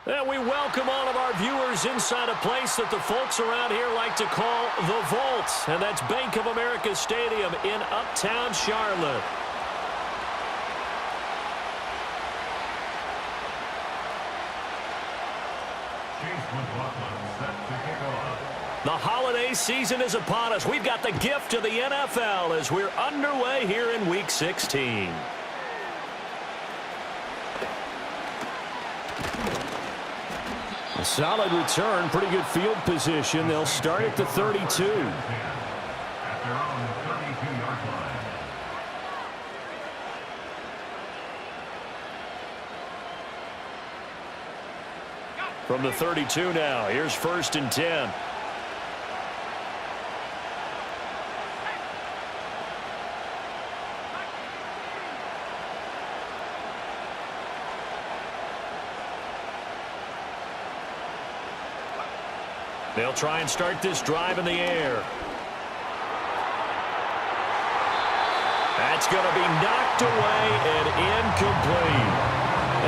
And we welcome all of our viewers inside a place that the folks around here like to call the Vault. And that's Bank of America Stadium in Uptown Charlotte. The holiday season is upon us. We've got the gift of the NFL as we're underway here in Week 16. A solid return, pretty good field position. They'll start at the 32. From the 32 now, here's 1st and 10. They'll try and start this drive in the air. That's going to be knocked away and incomplete.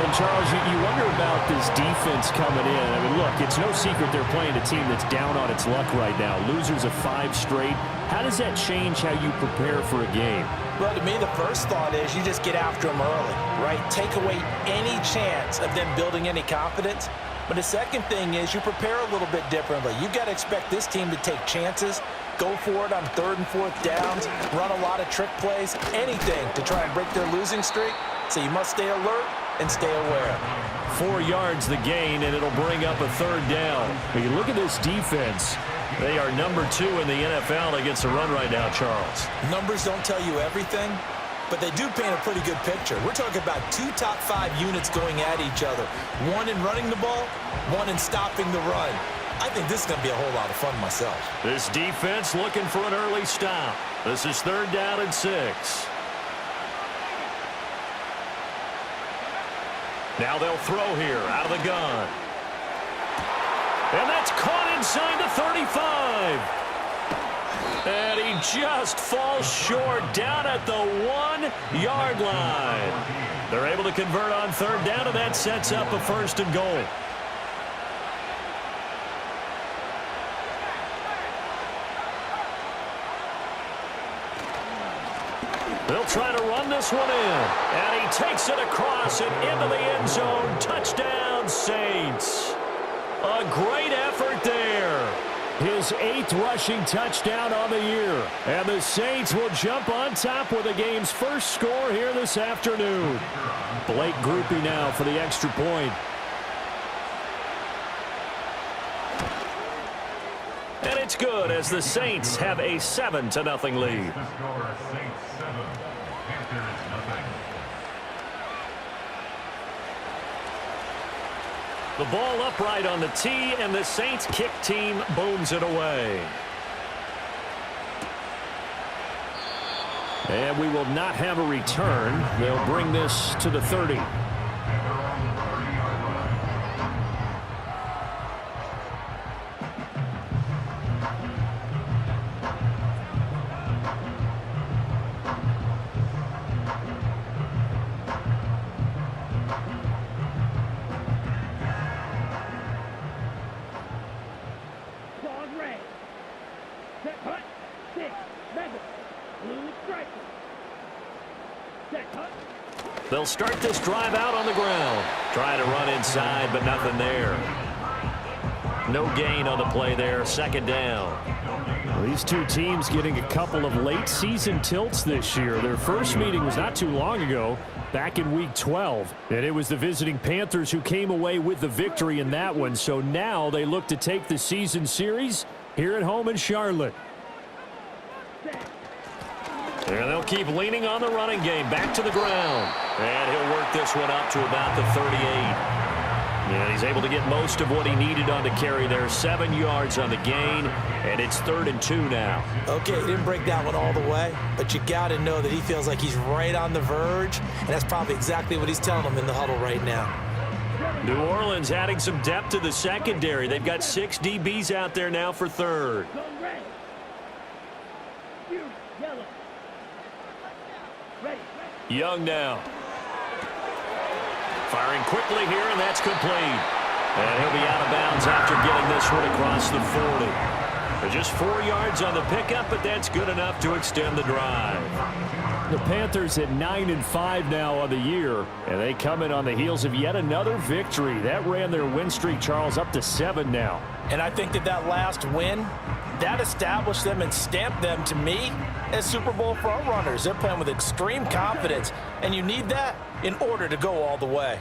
And, Charles, you wonder about this defense coming in. I mean, look, it's no secret they're playing a team that's down on its luck right now. Losers of 5 straight. How does that change how you prepare for a game? Well, to me, the first thought is you just get after them early, right? Take away any chance of them building any confidence. But the second thing is you prepare a little bit differently. You've got to expect this team to take chances, go for it on 3rd and 4th downs, run a lot of trick plays, anything to try and break their losing streak. So you must stay alert and stay aware. 4 yards the gain, and it'll bring up a 3rd down. When you look at this defense, they are number 2 in the NFL against the run right now, Charles. Numbers don't tell you everything, but they do paint a pretty good picture. We're talking about 2 top 5 units going at each other. 1 in running the ball, 1 in stopping the run. I think this is going to be a whole lot of fun myself. This defense looking for an early stop. This is 3rd down and 6. Now they'll throw here out of the gun. And that's caught inside the 35. And he just falls short down at the 1-yard line. They're able to convert on 3rd down, and that sets up a 1st and goal. They'll try to run this one in. And he takes it across and into the end zone. Touchdown, Saints. A great effort there. His 8th rushing touchdown on the year. And the Saints will jump on top with the game's first score here this afternoon. Blake Groupie now for the extra point. And it's good as the Saints have a 7-0 lead. The ball upright on the tee, and the Saints kick team booms it away. And we will not have a return. They'll bring this to the 30. They'll start this drive out on the ground. Try to run inside, but nothing there. No gain on the play there. 2nd down. Well, these two teams getting a couple of late season tilts this year. Their first meeting was not too long ago, back in Week 12. And it was the visiting Panthers who came away with the victory in that one. So now they look to take the season series here at home in Charlotte. And they'll keep leaning on the running game. Back to the ground. And he'll work this one up to about the 38. And he's able to get most of what he needed on the carry there. 7 yards on the gain. And it's 3rd and 2 now. Okay, he didn't break that one all the way, but you got to know that he feels like he's right on the verge. And that's probably exactly what he's telling them in the huddle right now. New Orleans adding some depth to the secondary. They've got 6 DBs out there now for 3rd. Young now. Firing quickly here, and that's complete. And he'll be out of bounds after getting this one across the 40. Just 4 yards on the pickup, but that's good enough to extend the drive. The Panthers at 9-5 now on the year, and they come in on the heels of yet another victory. That ran their win streak, Charles, up to 7 now. And I think that last win, that established them and stamped them, to me, as Super Bowl front runners. They're playing with extreme confidence, and you need that in order to go all the way.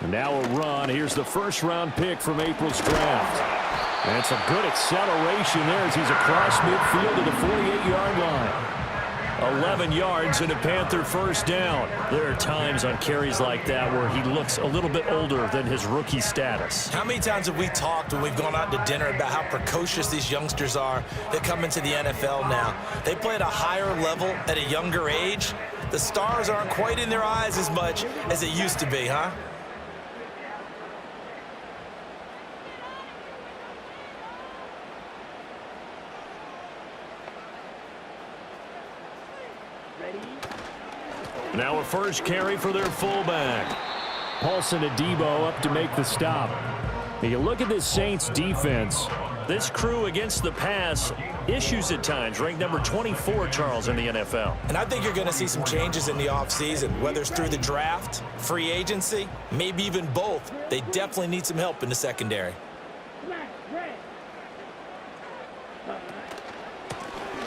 And now a run. Here's the first-round pick from April's draft. And some good acceleration there as he's across midfield to the 48-yard line. 11 yards and a Panther first down. There are times on carries like that where he looks a little bit older than his rookie status. How many times have we talked when we've gone out to dinner about how precocious these youngsters are that come into the NFL now? They play at a higher level at a younger age. The stars aren't quite in their eyes as much as it used to be, huh? Now a first carry for their fullback. Paulson Adebo up to make the stop. Now you look at this Saints defense. This crew against the pass, issues at times, ranked number 24, Charles, in the NFL. And I think you're going to see some changes in the offseason, whether it's through the draft, free agency, maybe even both. They definitely need some help in the secondary.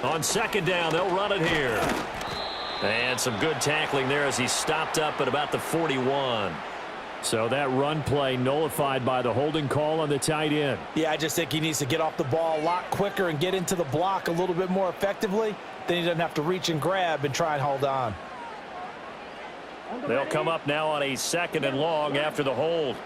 On second down, they'll run it here. And some good tackling there as he stopped up at about the 41. So that run play nullified by the holding call on the tight end. Yeah, I just think he needs to get off the ball a lot quicker and get into the block a little bit more effectively. Then he doesn't have to reach and grab and try and hold on. They'll come up now on a second and long after the hold.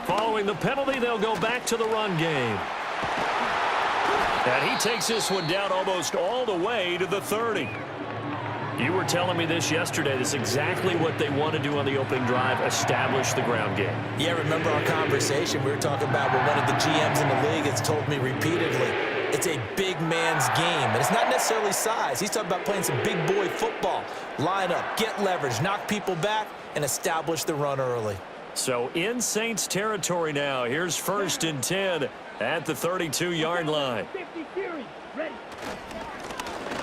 Following the penalty, they'll go back to the run game. And he takes this one down almost all the way to the 30. You were telling me this yesterday. This is exactly what they want to do on the opening drive, establish the ground game. Yeah, remember our conversation? We were talking about what one of the GMs in the league has told me repeatedly. It's a big man's game, and it's not necessarily size. He's talking about playing some big boy football. Line up, get leverage, knock people back, and establish the run early. So in Saints territory now. Here's 1st and 10 at the 32-yard line.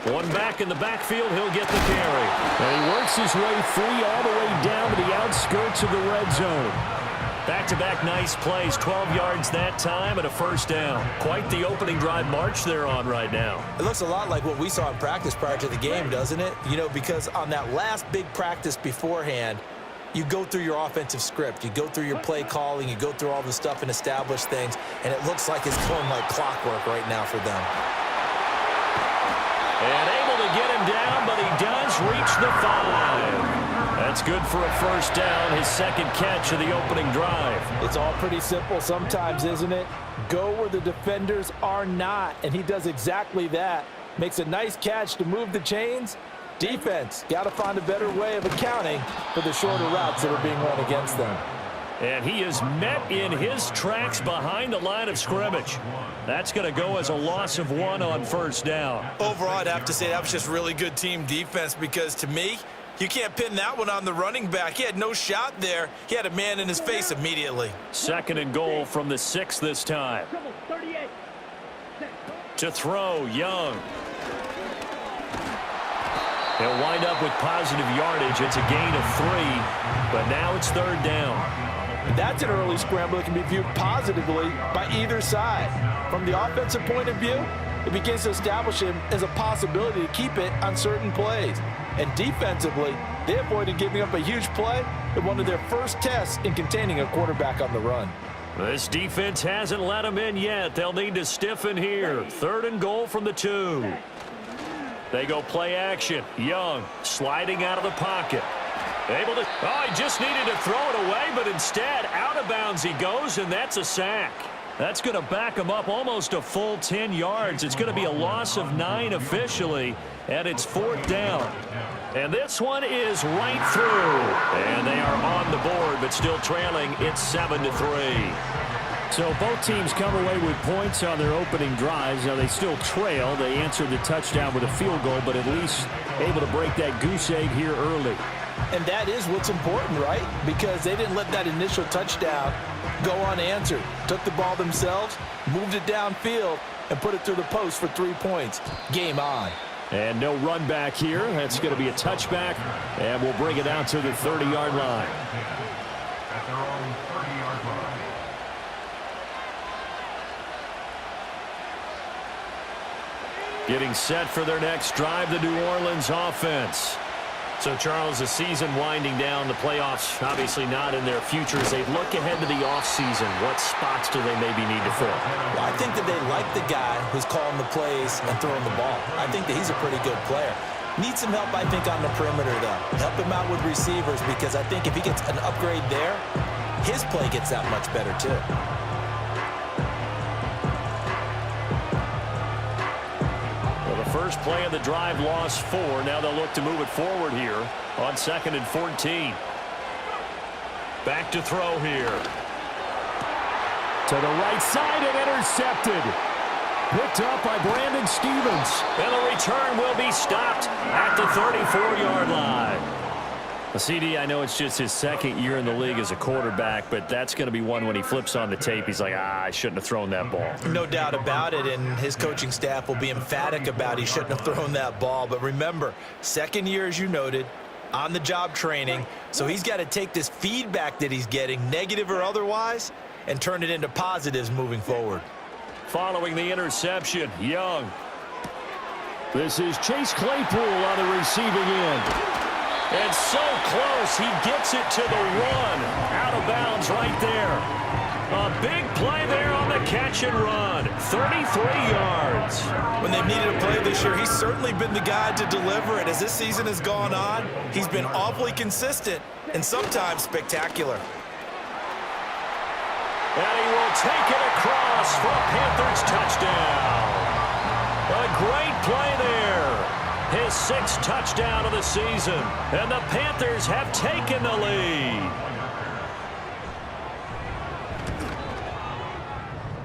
One back in the backfield. He'll get the carry. And he works his way free all the way down to the outskirts of the red zone. Back-to-back nice plays. 12 yards that time and a first down. Quite the opening drive march they're on right now. It looks a lot like what we saw in practice prior to the game, doesn't it? You know, because on that last big practice beforehand, you go through your offensive script. You go through your play calling. You go through all the stuff and establish things. And it looks like it's going like clockwork right now for them. And able to get him down, but he does reach the 5. That's good for a first down, his second catch of the opening drive. It's all pretty simple sometimes, isn't it? Go where the defenders are not, and he does exactly that. Makes a nice catch to move the chains. Defense, got to find a better way of accounting for the shorter routes that are being run against them. And he is met in his tracks behind the line of scrimmage. That's going to go as a loss of 1 on first down. Overall, I'd have to say that was just really good team defense because, to me, you can't pin that one on the running back. He had no shot there. He had a man in his face immediately. 2nd and goal from the 6 this time. To throw, Young. He'll wind up with positive yardage. It's a gain of 3, but now it's 3rd down. That's an early scramble that can be viewed positively by either side. From the offensive point of view, it begins to establish him as a possibility to keep it on certain plays. And defensively, they avoided giving up a huge play in one of their first tests in containing a quarterback on the run. This defense hasn't let them in yet. They'll need to stiffen here. 3rd and goal from the 2. They go play action. Young sliding out of the pocket. Able to, he just needed to throw it away, but instead out of bounds he goes, and that's a sack. That's going to back him up almost a full 10 yards. It's going to be a loss of 9 officially, and it's 4th down. And this one is right through. And they are on the board, but still trailing. It's 7-3. So both teams come away with points on their opening drives. Now they still trail. They answered the touchdown with a field goal, but at least able to break that goose egg here early. And that is what's important, right? Because they didn't let that initial touchdown go unanswered. Took the ball themselves, moved it downfield, and put it through the post for 3 points. Game on. And no run back here. That's going to be a touchback, and we'll bring it out to the 30-yard line. Getting set for their next drive, the New Orleans offense. So, Charles, the season winding down, the playoffs obviously not in their future. As they look ahead to the offseason, what spots do they maybe need to fill? Well, I think that they like the guy who's calling the plays and throwing the ball. I think that he's a pretty good player. Needs some help, I think, on the perimeter, though. Help him out with receivers, because I think if he gets an upgrade there, his play gets that much better, too. First play of the drive, lost 4. Now they'll look to move it forward here on 2nd and 14. Back to throw here. To the right side and intercepted. Picked up by Brandon Stevens. And the return will be stopped at the 34-yard line. CD, I know it's just his second year in the league as a quarterback, but that's going to be one when he flips on the tape, he's like, I shouldn't have thrown that ball. No doubt about it, and his coaching staff will be emphatic about he shouldn't have thrown that ball. But remember, second year, as you noted, on-the-job training, so he's got to take this feedback that he's getting, negative or otherwise, and turn it into positives moving forward. Following the interception, Young. This is Chase Claypool on the receiving end. And so close, he gets it to the 1. Out of bounds right there. A big play there on the catch and run. 33 yards. When they've needed a play this year, he's certainly been the guy to deliver it. As this season has gone on, he's been awfully consistent and sometimes spectacular. And he will take it across for a Panthers touchdown. A great play there. His 6th touchdown of the season. And the Panthers have taken the lead.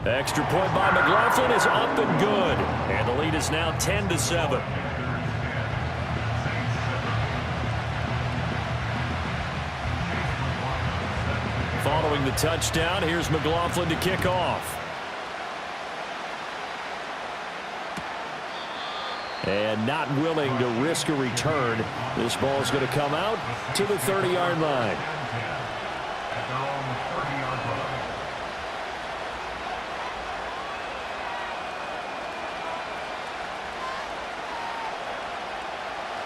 Extra point by McLaughlin is up and good. And the lead is now 10-7. Following the touchdown, here's McLaughlin to kick off. And not willing to risk a return. This ball is going to come out to the 30-yard line.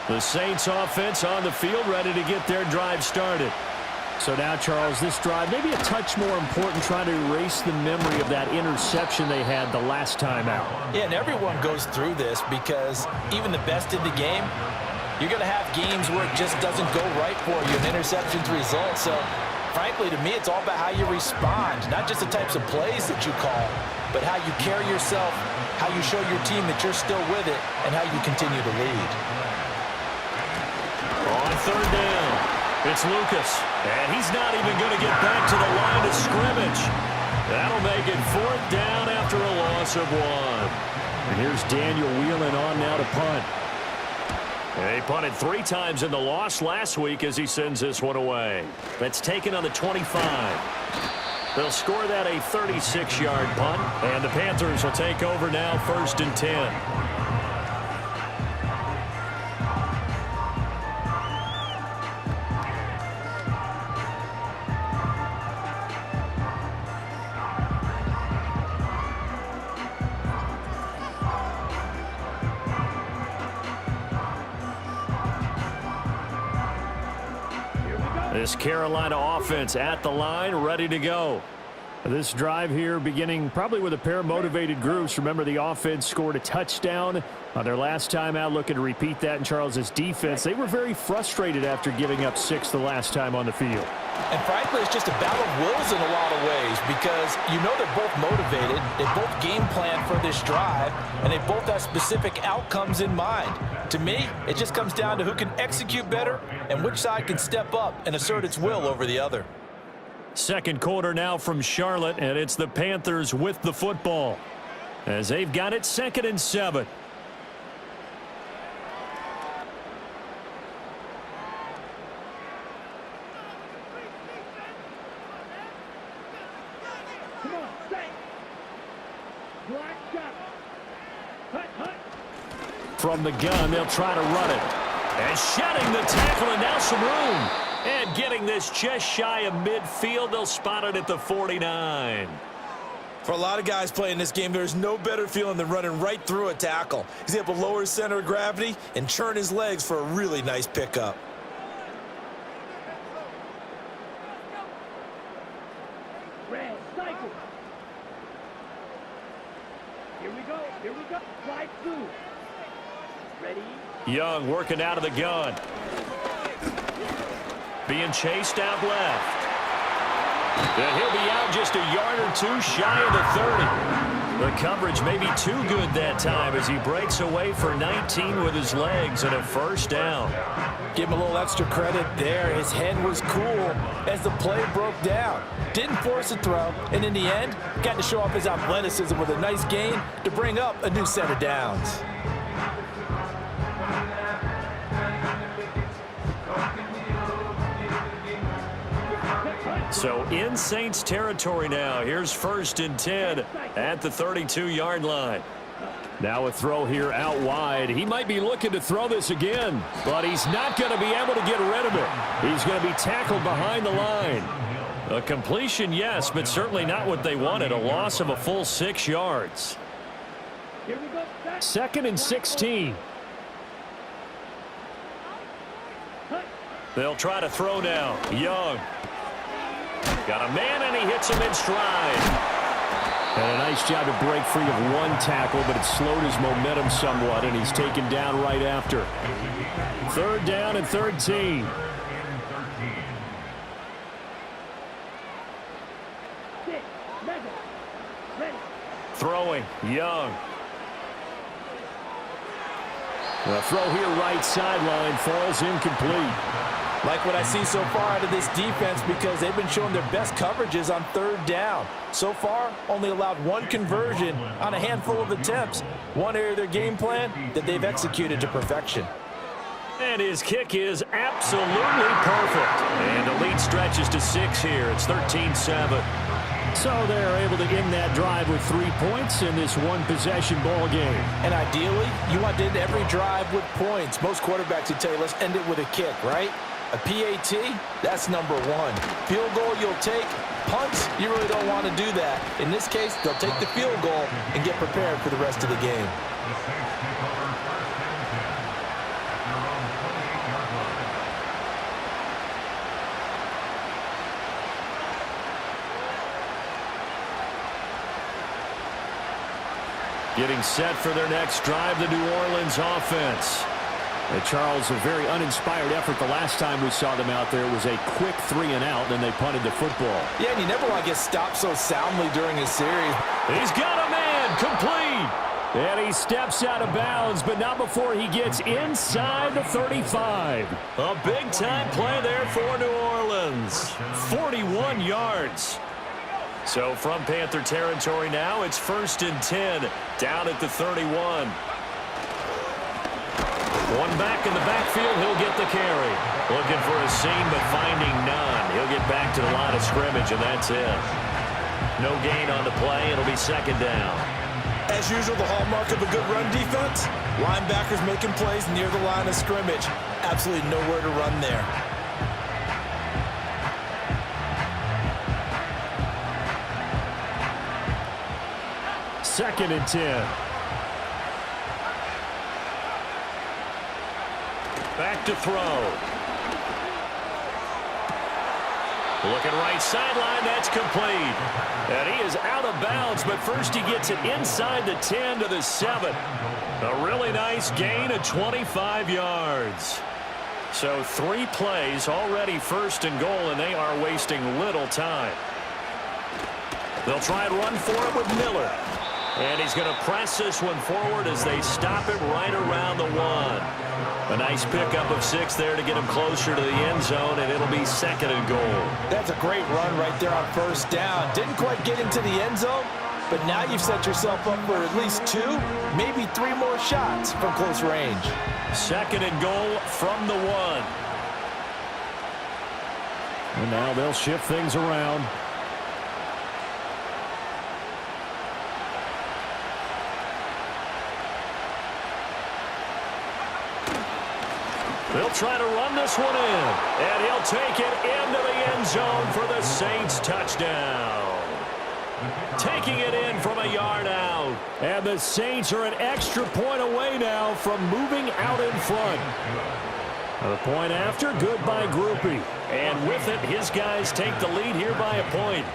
The Saints offense on the field, ready to get their drive started. So now, Charles, this drive maybe a touch more important, trying to erase the memory of that interception they had the last time out. Yeah, and everyone goes through this because even the best in the game, you're going to have games where it just doesn't go right for you, and interceptions result. So, frankly, to me, it's all about how you respond, not just the types of plays that you call, but how you carry yourself, how you show your team that you're still with it, and how you continue to lead. On 3rd down. It's Lucas, and he's not even going to get back to the line of scrimmage. That'll make it 4th down after a loss of 1. And here's Daniel Whelan on now to punt. He punted 3 times in the loss last week as he sends this one away. That's taken on the 25. They'll score that a 36-yard punt, and the Panthers will take over now 1st and 10. This Carolina offense at the line, ready to go. This drive here beginning probably with a pair of motivated groups. Remember, the offense scored a touchdown on their last time out, looking to repeat that in Charles's defense. They were very frustrated after giving up 6 the last time on the field. And frankly, it's just a battle of wills in a lot of ways, because you know they're both motivated, they both game plan for this drive, and they both have specific outcomes in mind. To me, it just comes down to who can execute better and which side can step up and assert its will over the other. Second quarter now from Charlotte, and it's the Panthers with the football as they've got it 2nd and 7. From the gun, they'll try to run it. And shedding the tackle, and now some room. And getting this just shy of midfield, they'll spot it at the 49. For a lot of guys playing this game, there's no better feeling than running right through a tackle. He's able to lower his center of gravity and churn his legs for a really nice pickup. Red cycle. Here we go. Here we go. Slide through. Ready? Young working out of the gun. Being chased out left. And he'll be out just a yard or two shy of the 30. The coverage may be too good that time as he breaks away for 19 with his legs and a first down. Give him a little extra credit there. His head was cool as the play broke down. Didn't force a throw, and in the end, got to show off his athleticism with a nice gain to bring up a new set of downs. So in Saints territory now. Here's 1st and 10 at the 32-yard line. Now a throw here out wide. He might be looking to throw this again, but he's not going to be able to get rid of it. He's going to be tackled behind the line. A completion, yes, but certainly not what they wanted. A loss of a full 6 yards. 2nd and 16. They'll try to throw now. Young. Got a man, and he hits him in stride. And a nice job to break free of one tackle, but it slowed his momentum somewhat, and he's taken down right after. 3rd down and 13. Throwing. Young. The throw here right sideline falls incomplete. Like what I see so far out of this defense because they've been showing their best coverages on 3rd down. So far, only allowed one conversion on a handful of attempts. One area of their game plan that they've executed to perfection. And his kick is absolutely perfect. And the lead stretches to 6 here. It's 13-7. So they're able to end that drive with 3 points in this one-possession ball game. And ideally, you want to end every drive with points. Most quarterbacks would tell you, let's end it with a kick, right? A PAT, that's number 1. Field goal you'll take. Punts, you really don't want to do that. In this case, they'll take the field goal and get prepared for the rest of the game. Getting set for their next drive, the New Orleans offense. Charles, a very uninspired effort the last time we saw them out there. It was a quick 3-and-out, then they punted the football. Yeah, and you never want to get stopped so soundly during a series. He's got a man, complete. And he steps out of bounds, but not before he gets inside the 35. A big-time play there for New Orleans. 41 yards. So from Panther territory now, it's 1st and 10 down at the 31. One back in the backfield, he'll get the carry. Looking for a seam, but finding none. He'll get back to the line of scrimmage, and that's it. No gain on the play. It'll be 2nd down. As usual, the hallmark of a good run defense, linebackers making plays near the line of scrimmage. Absolutely nowhere to run there. Second and 10. Back to throw. Looking right sideline, that's complete. And he is out of bounds, but first he gets it inside the 10 to the 7. A really nice gain of 25 yards. So 3 plays already 1st and goal, and they are wasting little time. They'll try and run for it with Miller. And he's going to press this one forward as they stop it right around the 1. A nice pickup of 6 there to get him closer to the end zone, and it'll be 2nd and goal. That's a great run right there on 1st down. Didn't quite get into the end zone, but now you've set yourself up for at least 2, maybe 3 more shots from close range. 2nd and goal from the 1. And now they'll shift things around. They'll try to run this one in, and he'll take it into the end zone for the Saints touchdown. Taking it in from a yard out. And the Saints are an extra point away now from moving out in front. The point after, good by Groupie. And with it, his guys take the lead here by a point.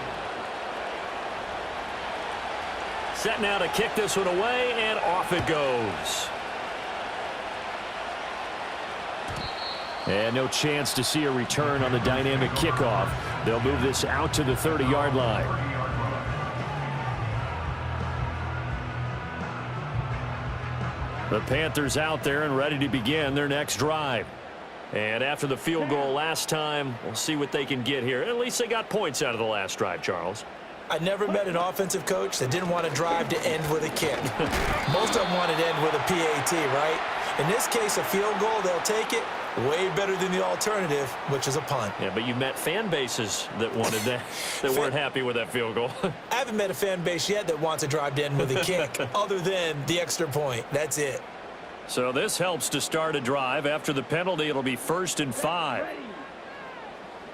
Set now to kick this one away, and off it goes. And no chance to see a return on the dynamic kickoff. They'll move this out to the 30-yard line. The Panthers out there and ready to begin their next drive. And after the field goal last time, we'll see what they can get here. At least they got points out of the last drive, Charles. I never met an offensive coach that didn't want to drive to end with a kick. Most of them wanted to end with a PAT, right? In this case, a field goal, they'll take it. Way better than the alternative, which is a punt. Yeah, but you met fan bases that wanted that, that weren't happy with that field goal. I haven't met a fan base yet that wants to drive to end with a kick, other than the extra point. That's it. So this helps to start a drive. After the penalty, it'll be 1st and 5.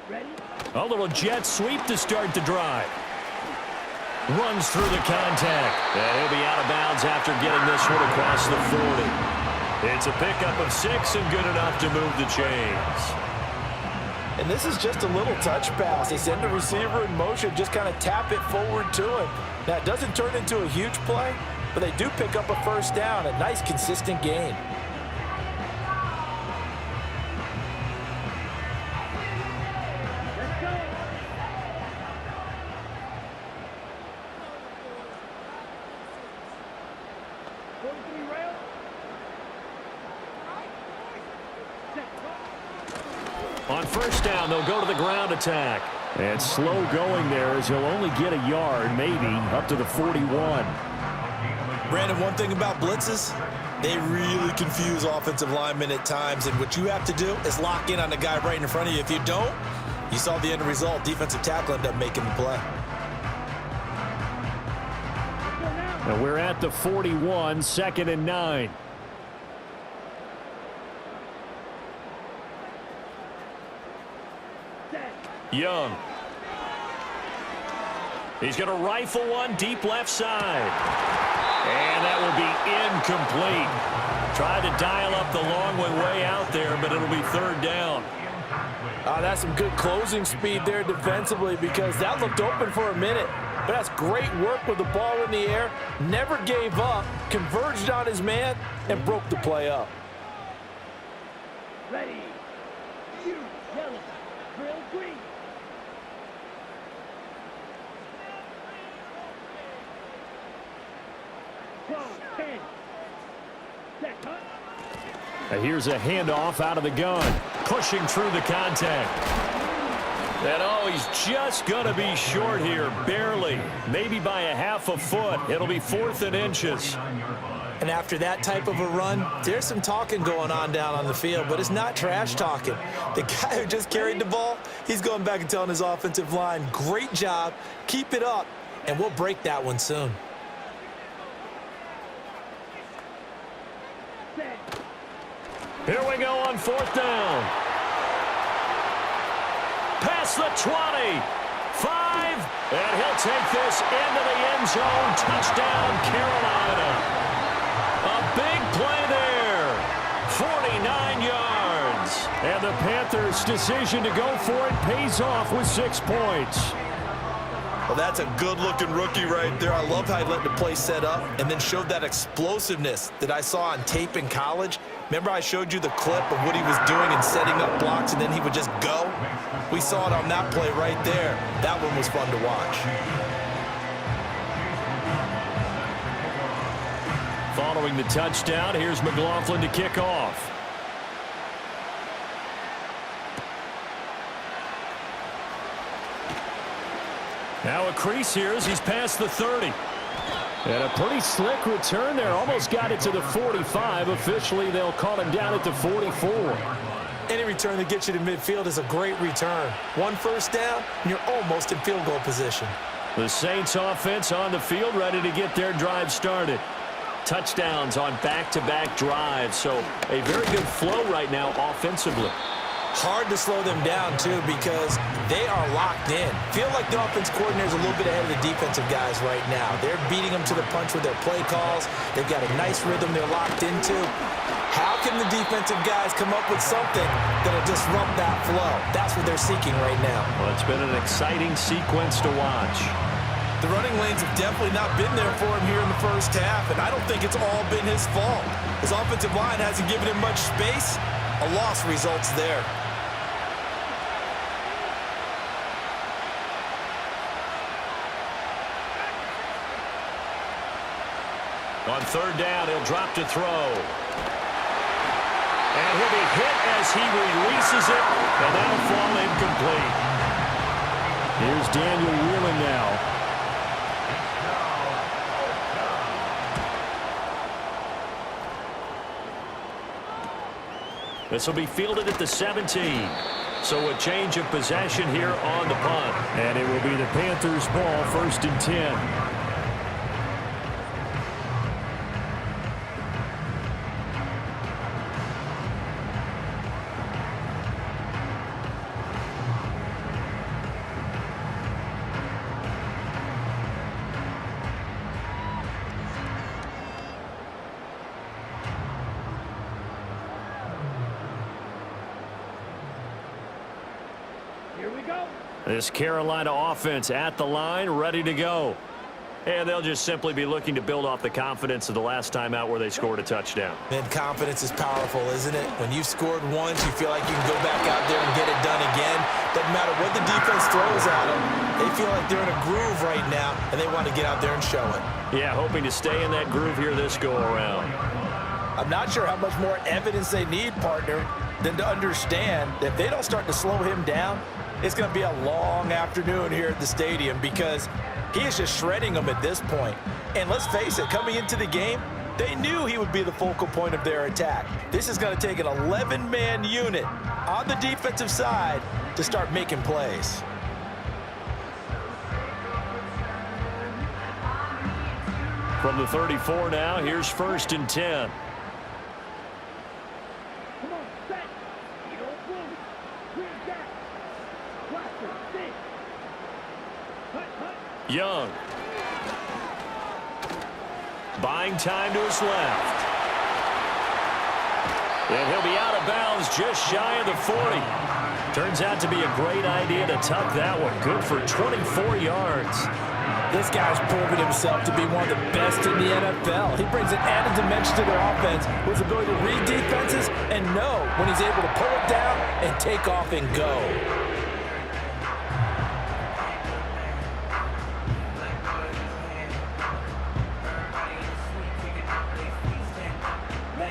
Ready? A little jet sweep to start the drive. Runs through the contact. And he'll be out of bounds after getting this one across the 40. It's a pickup of 6 and good enough to move the chains. And this is just a little touch pass. They send the receiver in motion, just kind of tap it forward to him. Now, it doesn't turn into a huge play, but they do pick up a 1st down. A nice, consistent gain. Let's go. Rail. On 1st down, they'll go to the ground attack. And slow going there as he'll only get a yard, maybe, up to the 41. Brandon, one thing about blitzes, they really confuse offensive linemen at times, and what you have to do is lock in on the guy right in front of you. If you don't, you saw the end result. Defensive tackle ended up making the play. And we're at the 41, 2nd and 9. Young. He's going to rifle one deep left side. And that will be incomplete. Tried to dial up the long way out there, but it'll be 3rd down. That's some good closing speed there defensively, because that looked open for a minute. But that's great work with the ball in the air. Never gave up, converged on his man, and broke the play up. Ready. You, yellow. Drill green. Here's a handoff out of the gun. Pushing through the contact. And oh, he's just going to be short here, barely. Maybe by a half a foot. It'll be 4th and inches. And after that type of a run, there's some talking going on down on the field, but it's not trash talking. The guy who just carried the ball, he's going back and telling his offensive line, great job, keep it up, and we'll break that one soon. Here we go on 4th down. Past the 20. 5. And he'll take this into the end zone. Touchdown, Carolina. A big play there. 49 yards. And the Panthers' decision to go for it pays off with 6 points. Well, that's a good-looking rookie right there. I love how he let the play set up and then showed that explosiveness that I saw on tape in college. Remember I showed you the clip of what he was doing and setting up blocks, and then he would just go? We saw it on that play right there. That one was fun to watch. Following the touchdown, here's McLaughlin to kick off. Now a crease here as he's past the 30. And a pretty slick return there. Almost got it to the 45. Officially, they'll call him down at the 44. Any return that gets you to midfield is a great return. One first down, and you're almost in field goal position. The Saints offense on the field, ready to get their drive started. Touchdowns on back-to-back drives, so a very good flow right now offensively. Hard to slow them down, too, because they are locked in. Feel like the offense coordinator is a little bit ahead of the defensive guys right now. They're beating them to the punch with their play calls. They've got a nice rhythm they're locked into. How can the defensive guys come up with something that'll disrupt that flow? That's what they're seeking right now. Well, it's been an exciting sequence to watch. The running lanes have definitely not been there for him here in the first half, and I don't think it's all been his fault. His offensive line hasn't given him much space. A loss results there. On third down, he'll drop to throw. And he'll be hit as he releases it, and that'll fall incomplete. Here's Daniel Whelan now. This will be fielded at the 17. So a change of possession here on the punt. And it will be the Panthers' ball, 1st and 10. This Carolina offense at the line, ready to go. And they'll just simply be looking to build off the confidence of the last time out where they scored a touchdown. Man, confidence is powerful, isn't it? When you've scored once, you feel like you can go back out there and get it done again. Doesn't matter what the defense throws at them. They feel like they're in a groove right now, and they want to get out there and show it. Yeah, hoping to stay in that groove here this go-around. I'm not sure how much more evidence they need, partner, than to understand that if they don't start to slow him down, it's going to be a long afternoon here at the stadium because he is just shredding them at this point. And let's face it, coming into the game, they knew he would be the focal point of their attack. This is going to take an 11-man unit on the defensive side to start making plays. From the 34 now, here's 1st and 10. Young. Buying time to his left. And he'll be out of bounds just shy of the 40. Turns out to be a great idea to tuck that one. Good for 24 yards. This guy's proven himself to be one of the best in the NFL. He brings an added dimension to their offense with his ability to read defenses and know when he's able to pull it down and take off and go.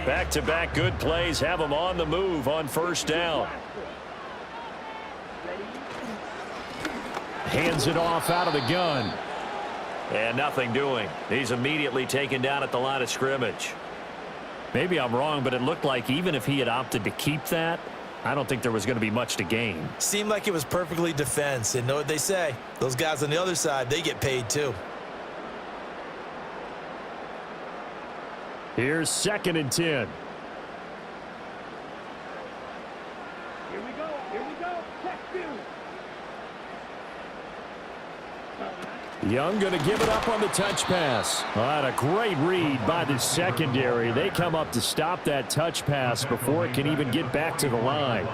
Back-to-back good plays have him on the move on 1st down. Hands it off out of the gun. And nothing doing. He's immediately taken down at the line of scrimmage. Maybe I'm wrong, but it looked like even if he had opted to keep that, I don't think there was going to be much to gain. Seemed like it was perfectly defense. And know what they say? Those guys on the other side, they get paid too. Here's 2nd and 10. Here we go. Check 2. Young going to give it up on the touch pass. What a great read by the secondary. They come up to stop that touch pass before it can even get back to the line.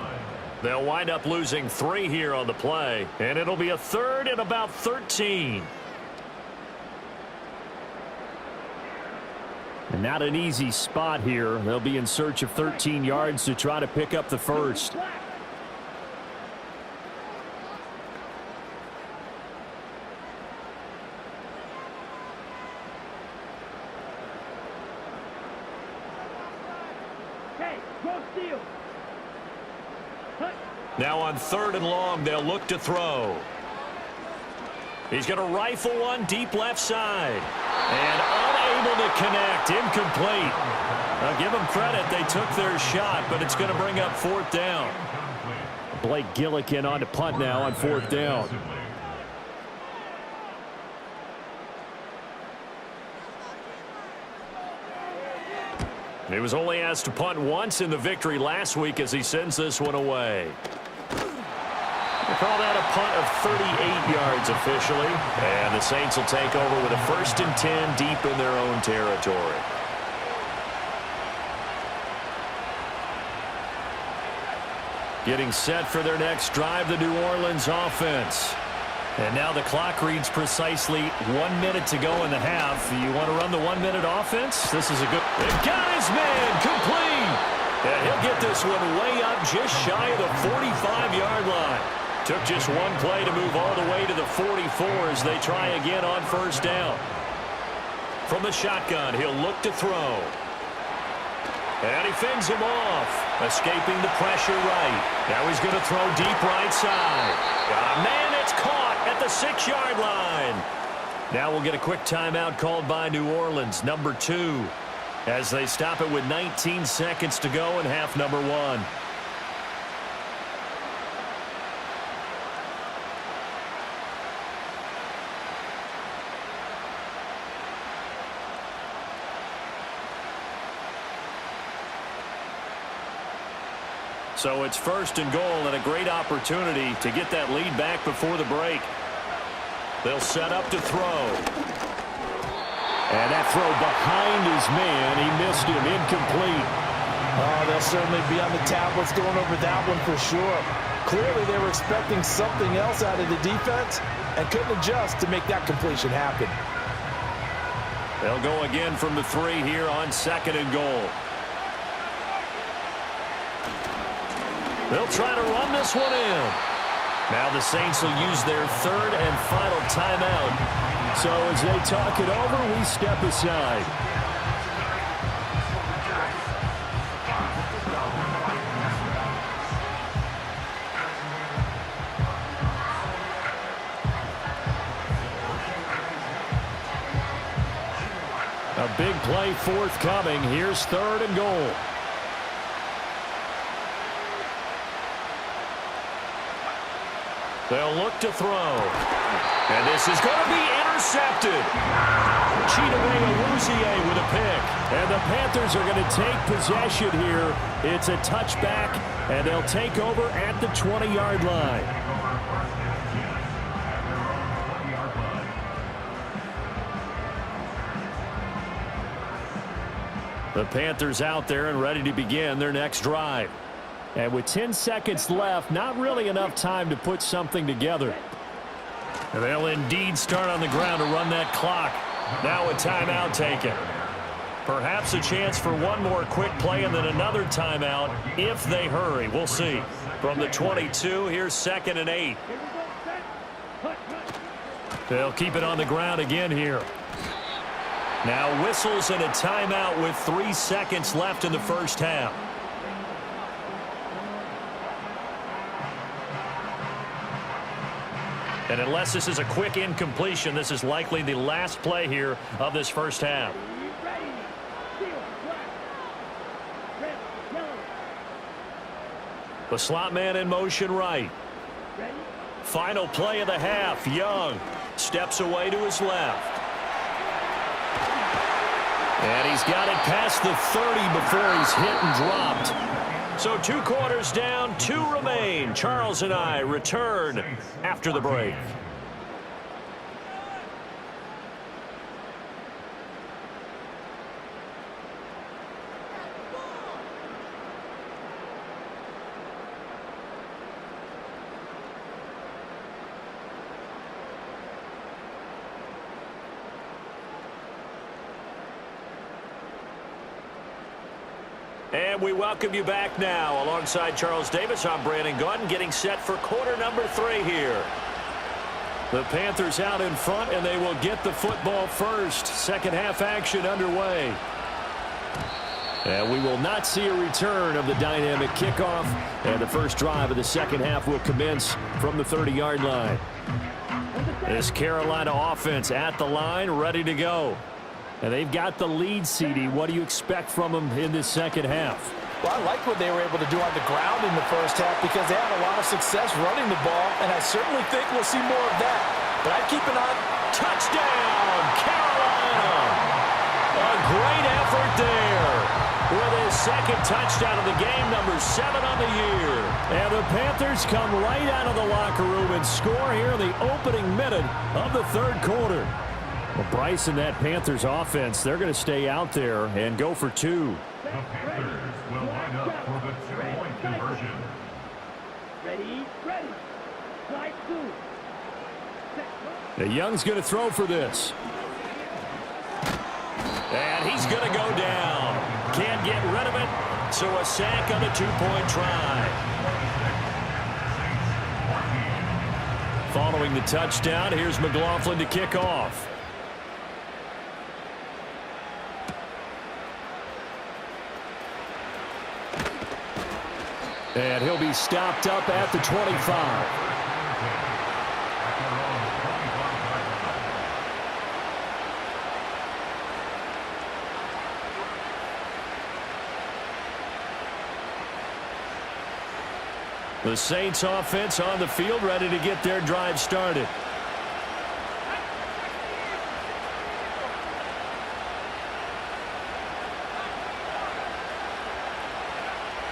They'll wind up losing 3 here on the play, and it'll be a 3rd and about 13. And not an easy spot here. They'll be in search of 13 yards to try to pick up the 1st. Cross field. Hut. Now on 3rd and long, they'll look to throw. He's going to rifle one deep left side. And unable to connect. Incomplete. I'll give them credit. They took their shot, but it's going to bring up 4th down. Blake Gillikin on to punt now on 4th down. He was only asked to punt once in the victory last week as he sends this one away. They call that a punt of 38 yards officially. And the Saints will take over with a 1st and 10 deep in their own territory. Getting set for their next drive, the New Orleans offense. And now the clock reads precisely 1 minute to go in the half. You want to run the 1 minute offense? This is a good... They've got his man complete. And he'll get this one way up just shy of the 45-yard line. Took just one play to move all the way to the 44 as they try again on 1st down. From the shotgun, he'll look to throw. And he fends him off, escaping the pressure right. Now he's going to throw deep right side. Man, it's caught at the 6-yard line. Now we'll get a quick timeout called by New Orleans, number 2, as they stop it with 19 seconds to go in half number 1. So it's 1st and goal and a great opportunity to get that lead back before the break. They'll set up to throw. And that throw behind his man. He missed him. Incomplete. Oh, they'll certainly be on the tablets going over that one for sure. Clearly they were expecting something else out of the defense and couldn't adjust to make that completion happen. They'll go again from the 3 here on 2nd and goal. They'll try to run this one in. Now the Saints will use their 3rd and final timeout. So as they talk it over, we step aside. A big play forthcoming. Here's 3rd and goal. They'll look to throw. And this is going to be intercepted. Chidobe with a pick. And the Panthers are going to take possession here. It's a touchback, and they'll take over at the 20-yard line. The Panthers out there and ready to begin their next drive. And with 10 seconds left, not really enough time to put something together. And they'll indeed start on the ground to run that clock. Now a timeout taken. Perhaps a chance for one more quick play and then another timeout if they hurry. We'll see. From the 22, here's 2nd and 8. They'll keep it on the ground again here. Now whistles and a timeout with 3 seconds left in the first half. And unless this is a quick incompletion, this is likely the last play here of this first half. The slot man in motion right. Final play of the half. Young steps away to his left. And he's got it past the 30 before he's hit and dropped. So 2 quarters down, 2 remain. Charles and I return after the break. And we welcome you back now. Alongside Charles Davis, I'm Brandon Gaudin, getting set for quarter number 3 here. The Panthers out in front, and they will get the football first. Second half action underway. And we will not see a return of the dynamic kickoff. And the first drive of the second half will commence from the 30-yard line. This Carolina offense at the line, ready to go. And they've got the lead, CD. What do you expect from them in this second half? Well, I like what they were able to do on the ground in the first half because they had a lot of success running the ball, and I certainly think we'll see more of that. But I'd keep an eye. Touchdown, Carolina! A great effort there with his second touchdown of the game, number 7 on the year. And the Panthers come right out of the locker room and score here in the opening minute of the third quarter. Well, Bryce and that Panthers offense, they're going to stay out there and go for 2. The Panthers will line up for the 2-point conversion. Ready, ready. Slide 2. The Young's going to throw for this. And he's going to go down. Can't get rid of it, so a sack on the 2-point try. Following the touchdown, here's McLaughlin to kick off. And he'll be stopped up at the 25. The Saints offense on the field, ready to get their drive started.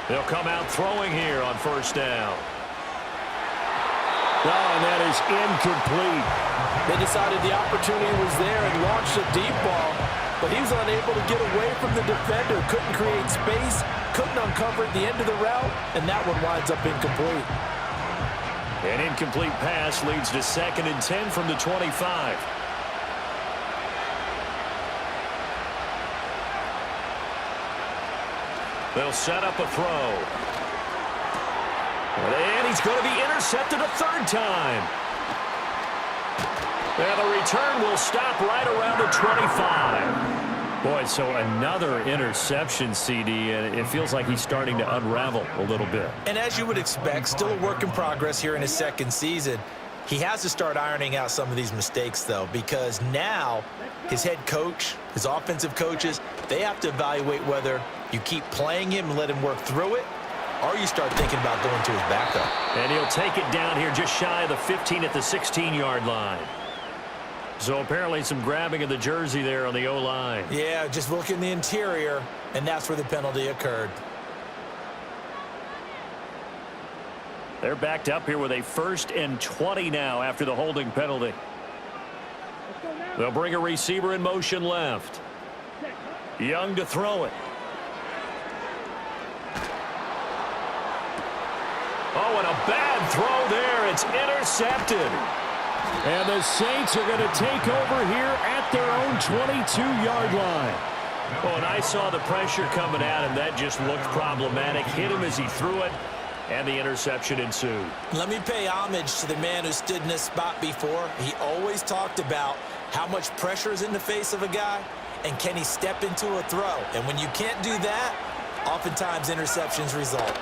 They'll come out throwing here on first down. Oh, and that is incomplete. They decided the opportunity was there and launched a deep ball, but he was unable to get away from the defender, couldn't create space, couldn't uncover the end of the route, and that one winds up incomplete. An incomplete pass leads to 2nd and 10 from the 25. They'll set up a throw. And he's going to be intercepted a 3rd time. And the return will stop right around the 25. Boy, so another interception, CD, and it feels like he's starting to unravel a little bit. And as you would expect, still a work in progress here in his 2nd season. He has to start ironing out some of these mistakes, though, because now his head coach, his offensive coaches, they have to evaluate whether you keep playing him and let him work through it, or you start thinking about going to his backup. And he'll take it down here just shy of the 15 at the 16-yard line. So apparently some grabbing of the jersey there on the O-line. Yeah, just look in the interior, and that's where the penalty occurred. They're backed up here with a 1st and 20 now after the holding penalty. They'll bring a receiver in motion left. Young to throw it. Oh, and a bad throw there. It's intercepted. And the Saints are going to take over here at their own 22-yard line. Oh, and I saw the pressure coming at him. That just looked problematic. Hit him as he threw it, and the interception ensued. Let me pay homage to the man who stood in this spot before. He always talked about how much pressure is in the face of a guy, and can he step into a throw. And when you can't do that, oftentimes interceptions result.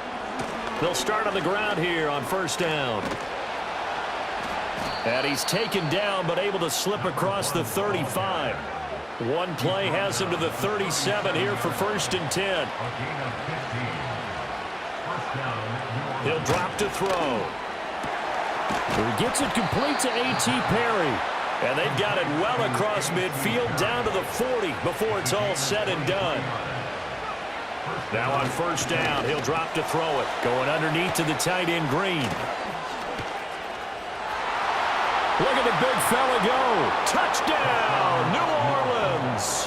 They'll start on the ground here on first down. And he's taken down, but able to slip across the 35. One play has him to the 37 here for 1st and 10. He'll drop to throw. He gets it complete to A.T. Perry. And they've got it well across midfield down to the 40 before it's all said and done. Now on first down, he'll drop to throw it. Going underneath to the tight end, Green. Look at the big fella go. Touchdown, New Orleans.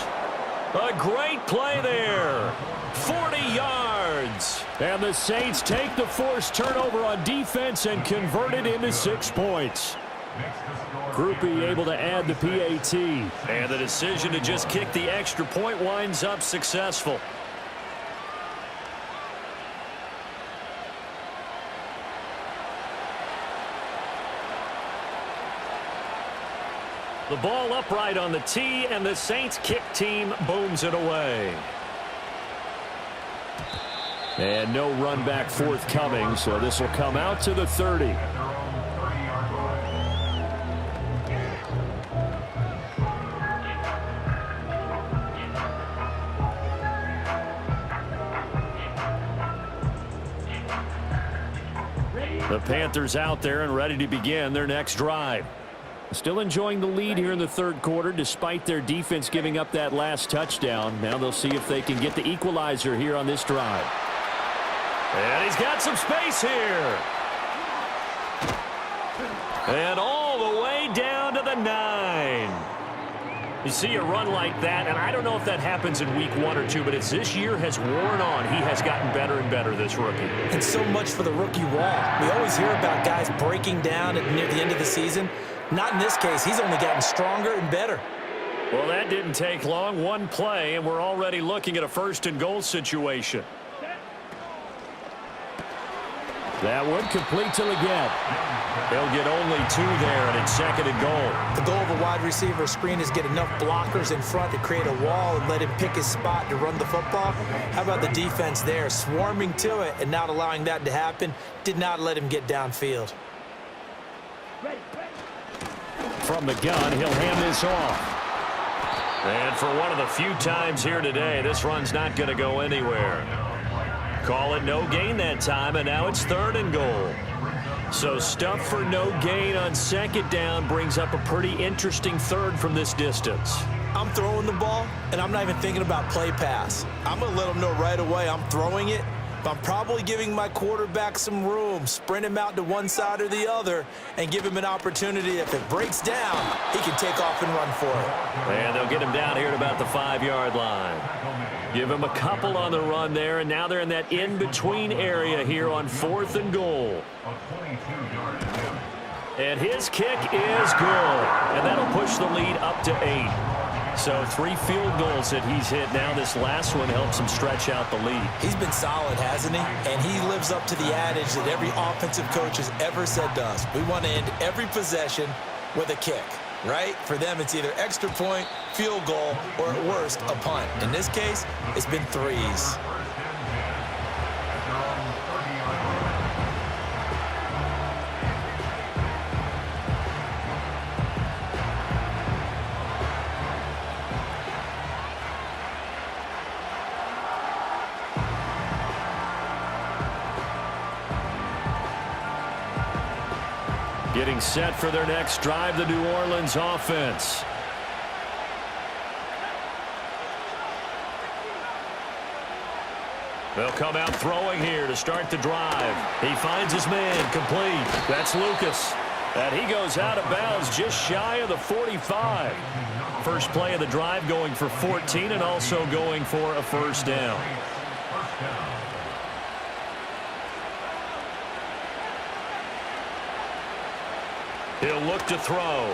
A great play there. 40 yards. And the Saints take the forced turnover on defense and convert it into 6 points. Groupie able to add the PAT. And the decision to just kick the extra point winds up successful. The ball upright on the tee, and the Saints kick team booms it away. And no run back forthcoming, so this will come out to the 30. At their own 30-yard line. The Panthers out there and ready to begin their next drive. Still enjoying the lead here in the third quarter despite their defense giving up that last touchdown. Now they'll see if they can get the equalizer here on this drive. And he's got some space here. And all the way down to the 9. You see a run like that, and I don't know if that happens in week 1 or 2, but as this year has worn on, he has gotten better and better, this rookie. And so much for the rookie wall. We always hear about guys breaking down near the end of the season. Not in this case. He's only gotten stronger and better. Well, that didn't take long. One play, and we're already looking at a first-and-goal situation. That one complete to Leggett. They'll get only 2 there, and it's 2nd and goal. The goal of a wide receiver screen is get enough blockers in front to create a wall and let him pick his spot to run the football. How about the defense there, swarming to it and not allowing that to happen? Did not let him get downfield. From the gun, he'll hand this off. And for one of the few times here today, this run's not going to go anywhere. Call it no gain that time, and now it's 3rd and goal. So stuff for no gain on 2nd down brings up a pretty interesting 3rd from this distance. I'm throwing the ball, and I'm not even thinking about play pass. I'm going to let him know right away I'm throwing it, but I'm probably giving my quarterback some room, sprint him out to one side or the other, and give him an opportunity. If it breaks down, he can take off and run for it. And they'll get him down here at about the 5-yard line. Give him a couple on the run there, and now they're in that in-between area here on 4th and goal. And his kick is good, and that'll push the lead up to 8. So 3 field goals that he's hit. Now this last one helps him stretch out the lead. He's been solid, hasn't he? And he lives up to the adage that every offensive coach has ever said to us. We want to end every possession with a kick, right? For them, it's either extra point, field goal, or at worst, a punt. In this case, it's been 3s. Getting set for their next drive, the New Orleans offense. They'll come out throwing here to start the drive. He finds his man, complete. That's Lucas. And he goes out of bounds just shy of the 45. First play of the drive going for 14 and also going for a 1st down. He'll look to throw.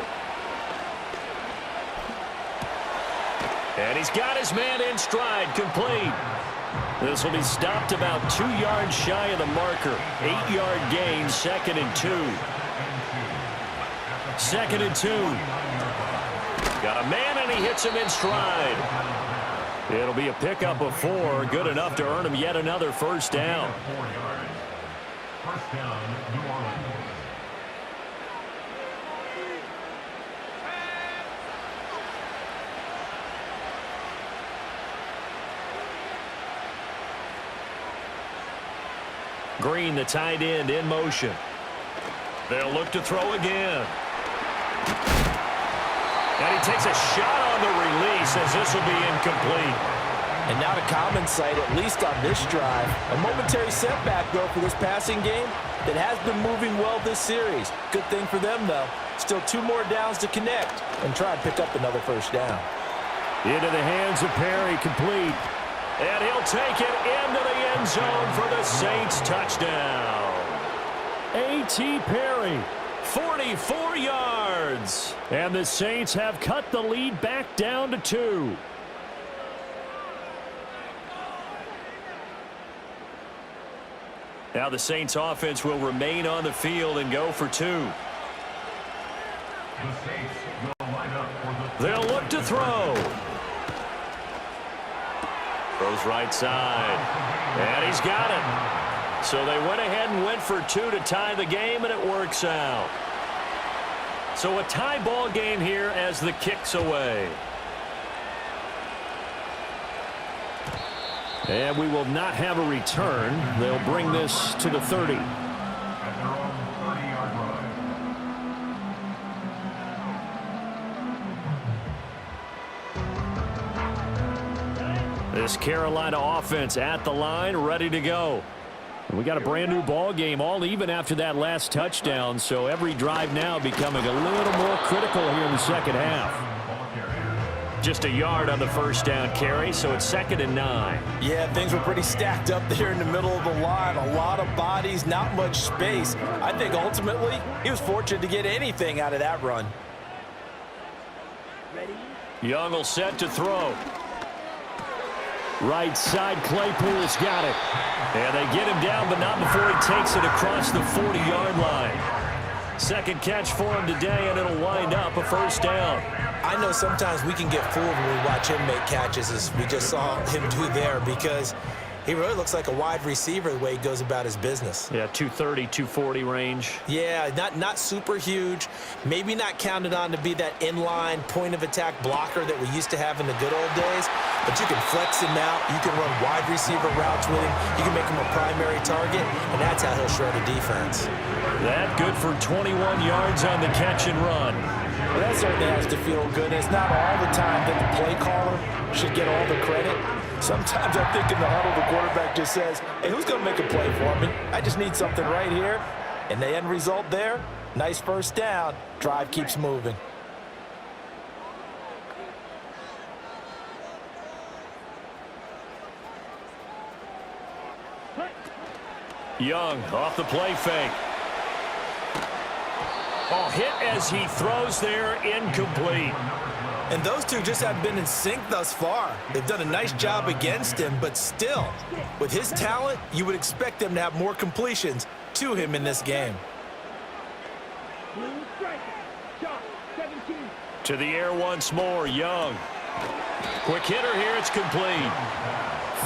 And he's got his man in stride, complete. This will be stopped about 2 yards shy of the marker. 8-yard gain, 2nd and 2. 2nd and 2. Got a man, and he hits him in stride. It'll be a pickup of 4, good enough to earn him yet another 1st down. 1st down, New Orleans. Green, the tight end, in motion. They'll look to throw again. And he takes a shot on the release as this will be incomplete. And not a common sight, at least on this drive. A momentary setback, though, for this passing game that has been moving well this series. Good thing for them, though. Still 2 more downs to connect and try and pick up another 1st down. Into the hands of Perry, complete. And he'll take it into the end zone for the Saints touchdown. A.T. Perry. 44 yards. And the Saints have cut the lead back down to 2. Now the Saints offense will remain on the field and go for 2. The Saints will line up for the They'll look to throw. Throws right side. And he's got it. So they went ahead and went for two to tie the game, and it works out. So a tie ball game here as the kick's away. And we will not have a return. They'll bring this to the 30. At their own 30-yard line. This Carolina offense at the line, ready to go. And we got a brand new ball game, all even after that last touchdown. So every drive now becoming a little more critical here in the second half. Just a yard on the first down carry, so it's 2nd and 9. Yeah, things were pretty stacked up there in the middle of the line. A lot of bodies, not much space. I think ultimately he was fortunate to get anything out of that run. Young will set to throw. Right side, Claypool's got it. And they get him down, but not before he takes it across the 40-yard line. Second catch for him today, and it'll wind up a first down. I know sometimes we can get fooled when we watch him make catches, as we just saw him do there, because he really looks like a wide receiver the way he goes about his business. Yeah, 230, 240 range. Yeah, not super huge. Maybe not counted on to be that inline point-of-attack blocker that we used to have in the good old days. But you can flex him out. You can run wide receiver routes with him. You can make him a primary target, and that's how he'll shred a defense. That good for 21 yards on the catch and run. Well, that certainly has to feel good. It's not all the time that the play caller should get all the credit. Sometimes I think in the huddle, the quarterback just says, hey, who's going to make a play for me? I just need something right here. And the end result there, nice first down. Drive keeps moving. Young off the play fake. Oh, hit as he throws there, incomplete. And those two just have been in sync thus far. They've done a nice job against him, but still, with his talent, you would expect them to have more completions to him in this game. To the air once more, Young. Quick hitter here, it's complete.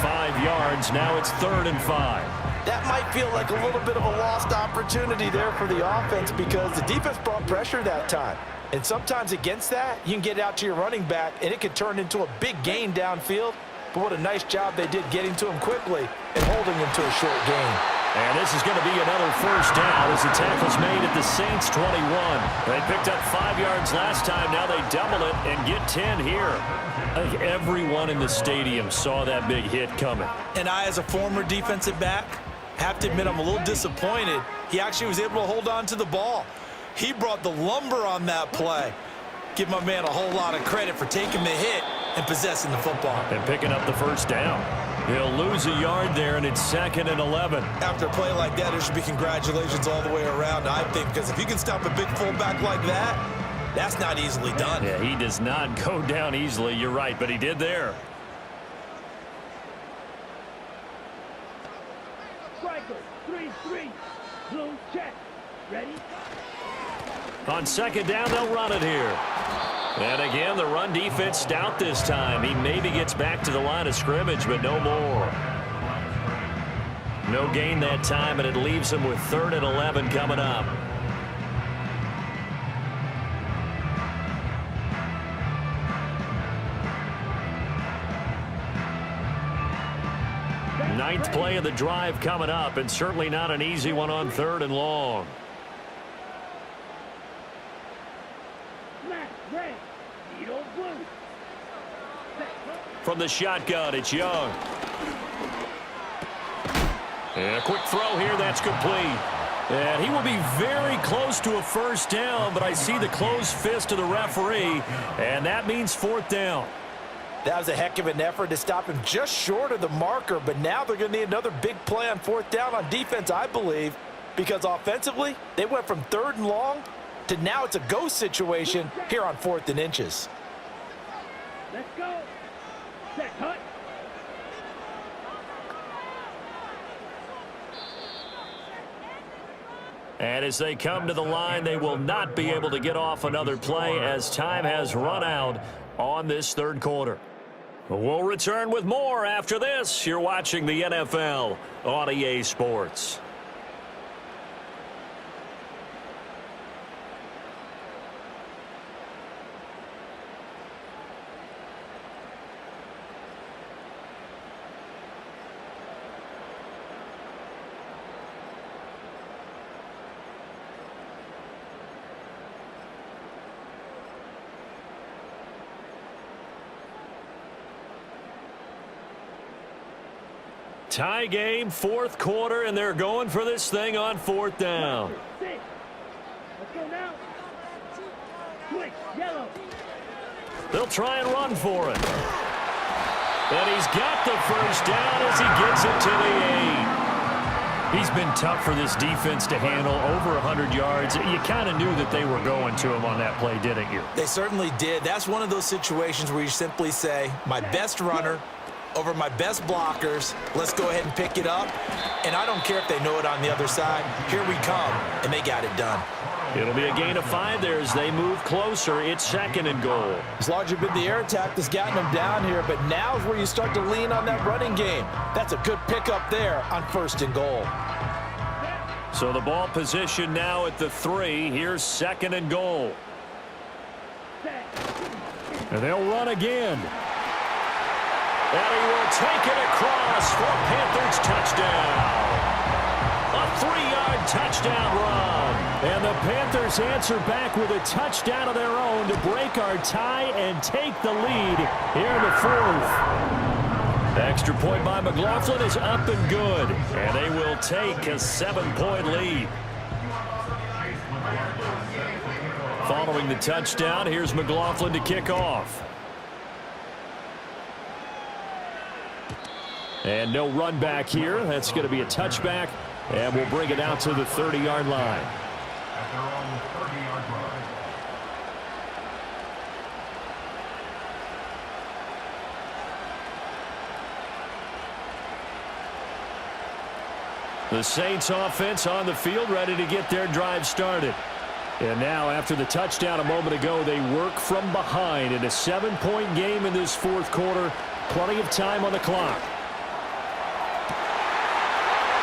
5 yards, now it's 3rd and 5. That might feel like a little bit of a lost opportunity there for the offense because the defense brought pressure that time. And sometimes against that, you can get it out to your running back, and it could turn into a big gain downfield. But what a nice job they did getting to him quickly and holding him to a short gain. And this is going to be another first down as the tackle's made at the Saints' 21. They picked up 5 yards last time. Now they double it and get 10 here. I think everyone in the stadium saw that big hit coming. And I, as a former defensive back, have to admit I'm a little disappointed. He actually was able to hold on to the ball. He brought the lumber on that play. Give my man a whole lot of credit for taking the hit and possessing the football. And picking up the first down. He'll lose a yard there, and it's 2nd and 11. After a play like that, there should be congratulations all the way around, I think, because if you can stop a big fullback like that, that's not easily done. Yeah, he does not go down easily. You're right, but he did there. Striker, 3-3. Blue check. Ready? On 2nd down, they'll run it here. And again, the run defense stout this time. He maybe gets back to the line of scrimmage, but no more. No gain that time, and it leaves him with 3rd and 11 coming up. Ninth play of the drive coming up, and certainly not an easy one on 3rd and long. From the shotgun, it's Young. And a quick throw here, that's complete. And he will be very close to a first down, but I see the closed fist of the referee, and that means 4th down. That was a heck of an effort to stop him just short of the marker, but now they're going to need another big play on 4th down on defense, I believe, because offensively, they went from 3rd and long to now it's a go situation here on 4th and inches. Let's go. Set, hut. And as they come to the line, they will not be able to get off another play as time has run out on this 3rd quarter. We'll return with more after this. You're watching the NFL on EA Sports. Tie game, fourth quarter, and they're going for this thing on fourth down. Let's go now. Switch, yellow. They'll try and run for it. And he's got the first down as he gets it to the 8. He's been tough for this defense to handle, over 100 yards. You kind of knew that they were going to him on that play, didn't you? They certainly did. That's one of those situations where you simply say, my best runner over my best blockers, let's go ahead and pick it up. And I don't care if they know it on the other side. Here we come, and they got it done. It'll be a gain of 5 there as they move closer. It's second and goal. As large as been the air attack that's gotten them down here, but now is where you start to lean on that running game. That's a good pickup there on first and goal. So the ball position now at the 3. Here's second and goal. And they'll run again. And he will take it across for a Panthers touchdown. A 3-yard touchdown run. And the Panthers answer back with a touchdown of their own to break our tie and take the lead here in the fourth. Extra point by McLaughlin is up and good. And they will take a 7-point lead. Following the touchdown, here's McLaughlin to kick off. And no run back here. That's going to be a touchback. And we'll bring it out to the 30-yard line. They're on the 30-yard line. The Saints offense on the field, ready to get their drive started. And now, after the touchdown a moment ago, they work from behind in a 7-point game in this fourth quarter. Plenty of time on the clock.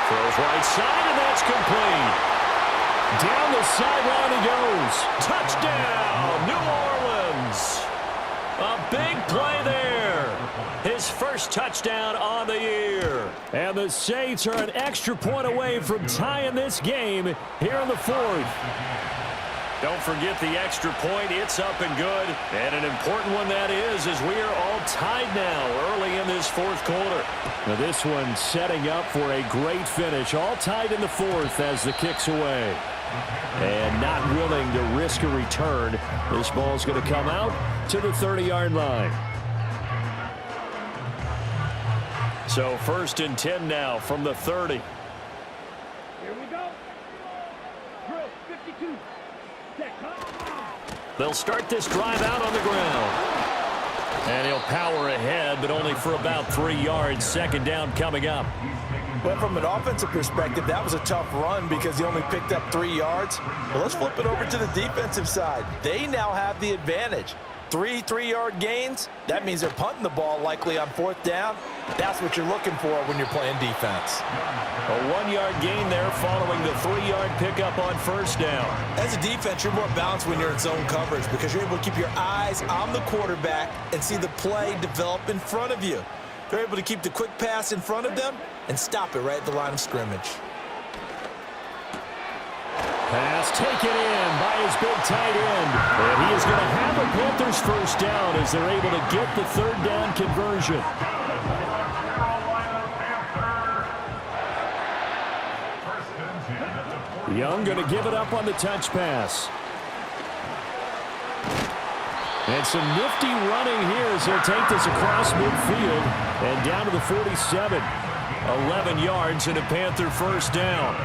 Throws right side, and that's complete. Down the sideline he goes. Touchdown, New Orleans. A big play there. His first touchdown on the year. And the Saints are an extra point away from tying this game here in the fourth. Don't forget the extra point. It's up and good. And an important one that is, as we are all tied now early in this fourth quarter. Now this one setting up for a great finish. All tied in the fourth as the kick's away. And not willing to risk a return. This ball's going to come out to the 30-yard line. So first and 10 now from the 30. Here we go. Drill 52. They'll start this drive out on the ground. And he'll power ahead, but only for about 3 yards. Second down coming up. Well, from an offensive perspective, that was a tough run because he only picked up 3 yards. But let's flip it over to the defensive side. They now have the advantage. 3 3-yard gains, that means they're punting the ball likely on fourth down. That's what you're looking for when you're playing defense. A 1-yard gain there following the 3-yard pickup on first down. As a defense, you're more balanced when you're in zone coverage because you're able to keep your eyes on the quarterback and see the play develop in front of you. They're able to keep the quick pass in front of them and stop it right at the line of scrimmage. Pass taken in by his big tight end. And he is going to have a Panthers first down as they're able to get the third down conversion. Young going to give it up on the touch pass. And some nifty running here as they'll take this across midfield and down to the 47. 11 yards and a Panther first down.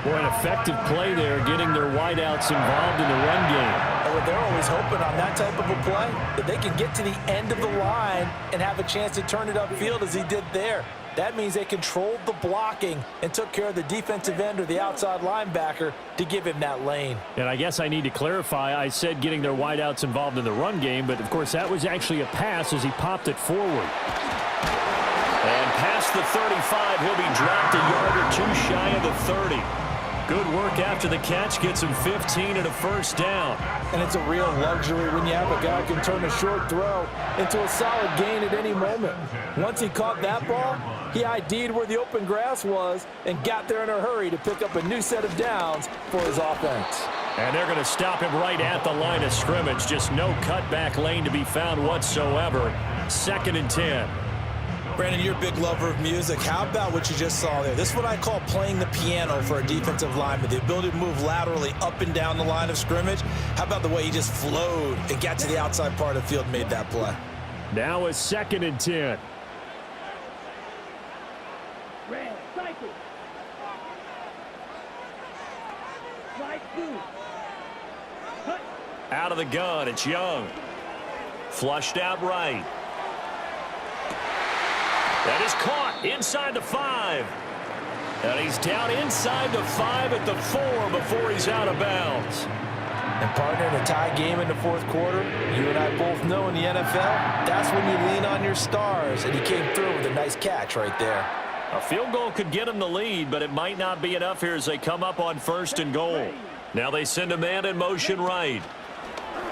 Boy, an effective play there, getting their wideouts involved in the run game. And they're always hoping on that type of a play that they can get to the end of the line and have a chance to turn it upfield as he did there. That means they controlled the blocking and took care of the defensive end or the outside linebacker to give him that lane. And I guess I need to clarify, I said getting their wideouts involved in the run game, but of course that was actually a pass as he popped it forward. And past the 35, he'll be dropped a yard or two shy of the 30. Good work after the catch, gets him 15 and a first down. And it's a real luxury when you have a guy who can turn a short throw into a solid gain at any moment. Once he caught that ball, he ID'd where the open grass was and got there in a hurry to pick up a new set of downs for his offense. And they're going to stop him right at the line of scrimmage. Just no cutback lane to be found whatsoever. 2nd and 10. Brandon, you're a big lover of music. How about what you just saw there? This is what I call playing the piano for a defensive lineman. The ability to move laterally up and down the line of scrimmage. How about the way he just flowed and got to the outside part of the field and made that play? Now a 2nd and 10. Red, cycle. Slide through. Cut. Out of the gun, it's Young. Flushed out right. That is caught inside the 5. And he's down inside the 5 at the 4 before he's out of bounds. And partner, in a tie game in the 4th quarter, you and I both know in the NFL, that's when you lean on your stars. And he came through with a nice catch right there. A field goal could get him the lead, but it might not be enough here as they come up on 1st and goal. Now they send a man in motion right.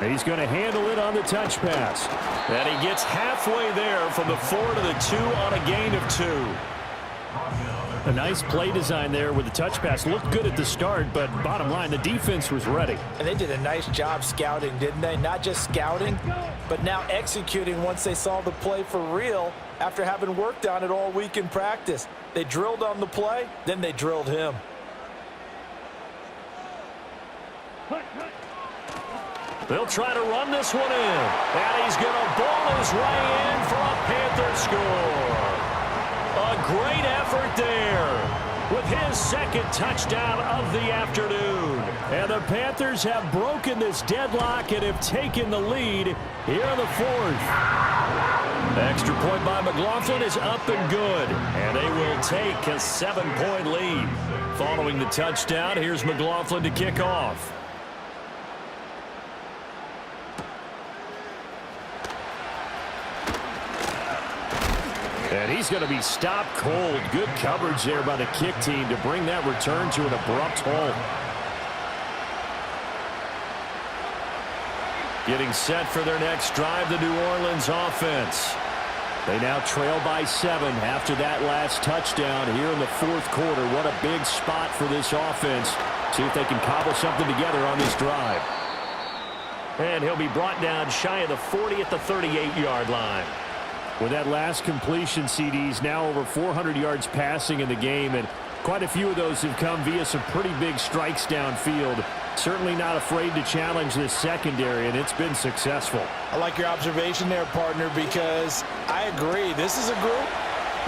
He's going to handle it on the touch pass. And he gets halfway there from the 4 to the 2 on a gain of 2. A nice play design there with the touch pass. Looked good at the start, but bottom line, the defense was ready. And they did a nice job scouting, didn't they? Not just scouting, but now executing once they saw the play for real after having worked on it all week in practice. They drilled on the play, then they drilled him. They'll try to run this one in. And he's going to ball his way in for a Panther score. A great effort there with his 2nd touchdown of the afternoon. And the Panthers have broken this deadlock and have taken the lead here in the 4th. Extra point by McLaughlin is up and good. And they will take a 7-point lead. Following the touchdown, here's McLaughlin to kick off. And he's going to be stopped cold. Good coverage there by the kick team to bring that return to an abrupt halt. Getting set for their next drive, the New Orleans offense. They now trail by 7 after that last touchdown here in the 4th quarter. What a big spot for this offense. See if they can cobble something together on this drive. And he'll be brought down shy of the 40 at the 38-yard line. With that last completion, CD's now over 400 yards passing in the game, and quite a few of those have come via some pretty big strikes downfield. Certainly not afraid to challenge this secondary, and it's been successful. I like your observation there, partner, because I agree. This is a group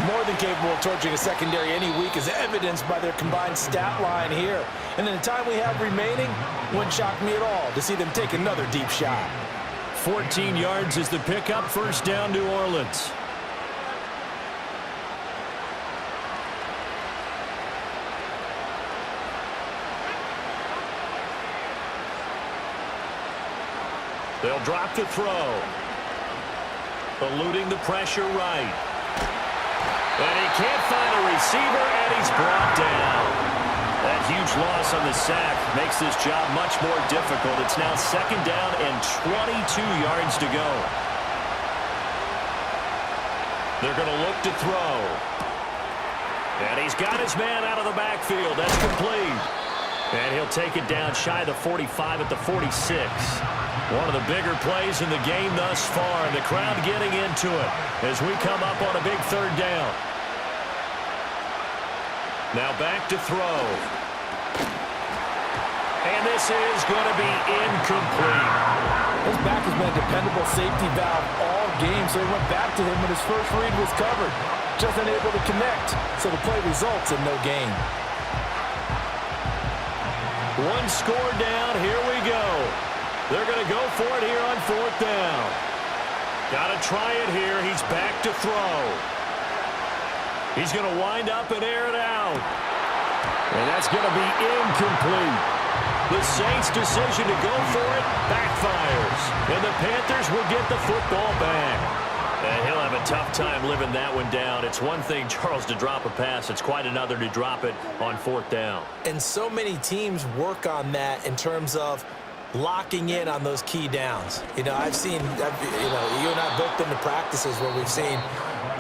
more than capable of torching a secondary any week, as evidenced by their combined stat line here. And in the time we have remaining, wouldn't shock me at all to see them take another deep shot. 14 yards is the pickup. First down, New Orleans. They'll drop the throw. Eluding the pressure right. And he can't find a receiver, and he's brought down. That huge loss on the sack makes this job much more difficult. It's now 2nd down and 22 yards to go. They're going to look to throw. And he's got his man out of the backfield. That's complete. And he'll take it down shy of the 45 at the 46. One of the bigger plays in the game thus far, and the crowd getting into it as we come up on a big 3rd down. Now back to throw. And this is going to be incomplete. His back has been a dependable safety valve all game, so he went back to him when his first read was covered. Just unable to connect, so the play results in no gain. One score down. Here we go. They're going to go for it here on 4th down. Got to try it here. He's back to throw. He's going to wind up and air it out. And that's going to be incomplete. The Saints' decision to go for it backfires. And the Panthers will get the football back. And he'll have a tough time living that one down. It's one thing, Charles, to drop a pass. It's quite another to drop it on 4th down. And so many teams work on that in terms of locking in on those key downs. You know, I've seen, you and I both been to practices where we've seen,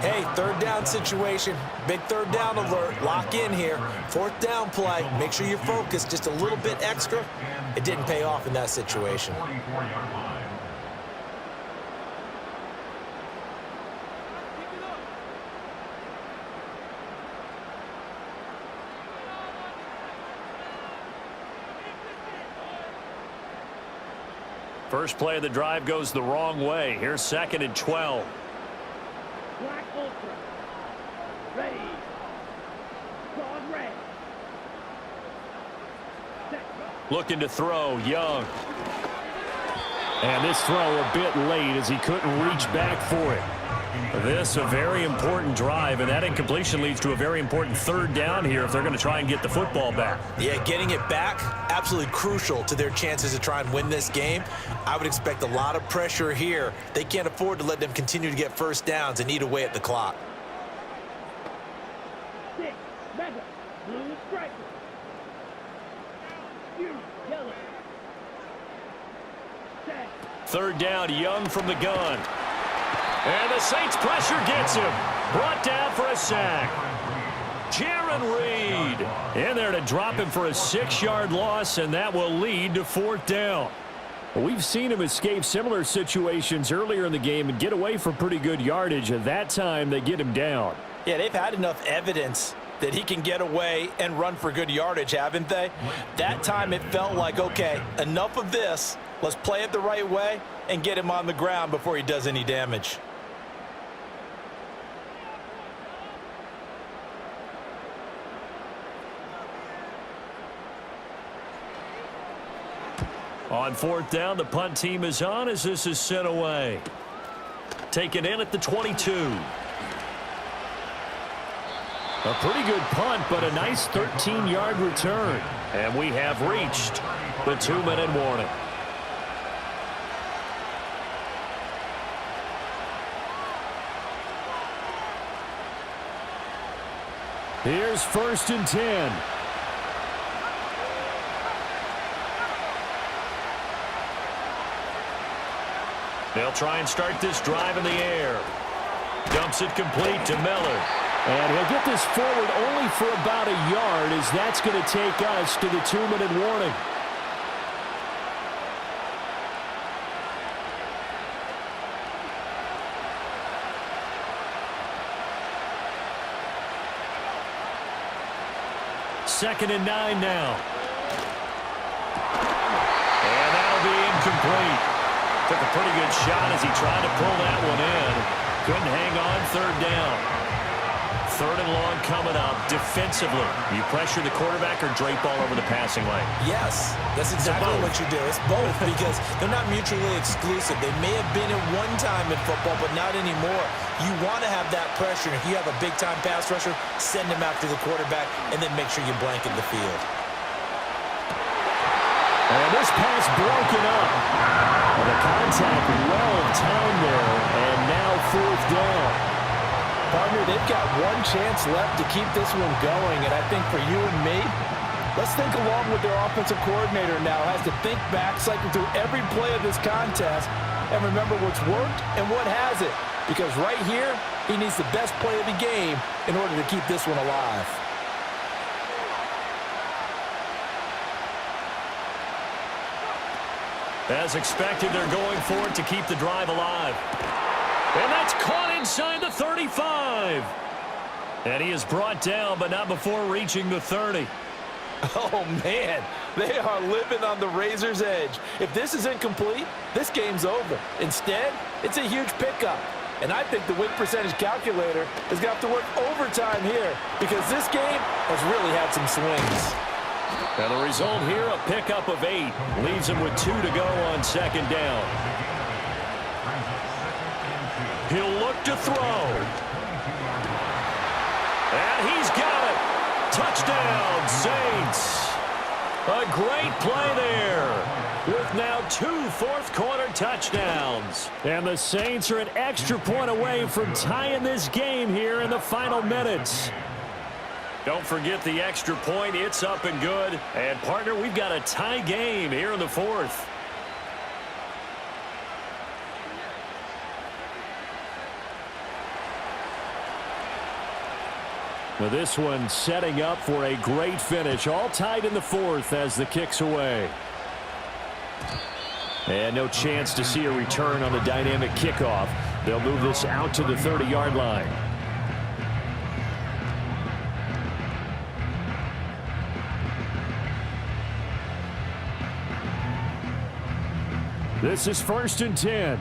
hey, 3rd down situation, big 3rd down alert, lock in here. 4th down play, make sure you're focused just a little bit extra. It didn't pay off in that situation. First play of the drive goes the wrong way. Here's 2nd and 12. Black Ultra. Ready. Squad red. Set. Looking to throw, Young. And this throw a bit late as he couldn't reach back for it. This a very important drive, and that incompletion leads to a very important 3rd down here if they're going to try and get the football back. Yeah, getting it back, absolutely crucial to their chances to try and win this game. I would expect a lot of pressure here. They can't afford to let them continue to get 1st downs and eat away at the clock. 6. Mega. Blue striker. Yellow. Set. 3rd down, Young from the gun. And the Saints pressure gets him. Brought down for a sack. Jaron Reed in there to drop him for a 6-yard loss, and that will lead to 4th down. We've seen him escape similar situations earlier in the game and get away for pretty good yardage. At that time, they get him down. Yeah, they've had enough evidence that he can get away and run for good yardage, haven't they? That time it felt like, okay, enough of this. Let's play it the right way and get him on the ground before he does any damage. On 4th down, the punt team is on as this is sent away. Taken in at the 22. A pretty good punt, but a nice 13-yard return. And we have reached the 2-minute warning. Here's 1st and 10. They'll try and start this drive in the air. Dumps it complete to Miller. And he'll get this forward only for about a yard, as that's going to take us to the 2-minute warning. Second and 9 now. And that'll be incomplete. Took a pretty good shot as he tried to pull that one in. Couldn't hang on 3rd down. 3rd and long coming up defensively. You pressure the quarterback or drape all over the passing lane? Yes, that's exactly what you do. It's both because they're not mutually exclusive. They may have been at one time in football, but not anymore. You want to have that pressure. If you have a big-time pass rusher, send him after the quarterback, and then make sure you blanket the field. And this pass broken up. The contact well-timed there, and now 4th down. Partner, they've got one chance left to keep this one going, and I think for you and me, let's think along with their offensive coordinator now. Has to think back, cycle through every play of this contest, and remember what's worked and what hasn't. Because right here, he needs the best play of the game in order to keep this one alive. As expected, they're going for it to keep the drive alive. And that's caught inside the 35. And he is brought down, but not before reaching the 30. Oh, man, they are living on the razor's edge. If this is incomplete, this game's over. Instead, it's a huge pickup. And I think the win percentage calculator is going to have to work overtime here because this game has really had some swings. Now the result here, a pickup of 8. Leaves him with 2 to go on 2nd down. He'll look to throw. And he's got it. Touchdown, Saints. A great play there with now 2 fourth-quarter touchdowns. And the Saints are an extra point away from tying this game here in the final minutes. Don't forget the extra point. It's up and good. And, partner, we've got a tie game here in the fourth. Well, this one setting up for a great finish. All tied in the fourth as the kick's away. And no chance to see a return on the dynamic kickoff. They'll move this out to the 30-yard line. This is 1st and 10.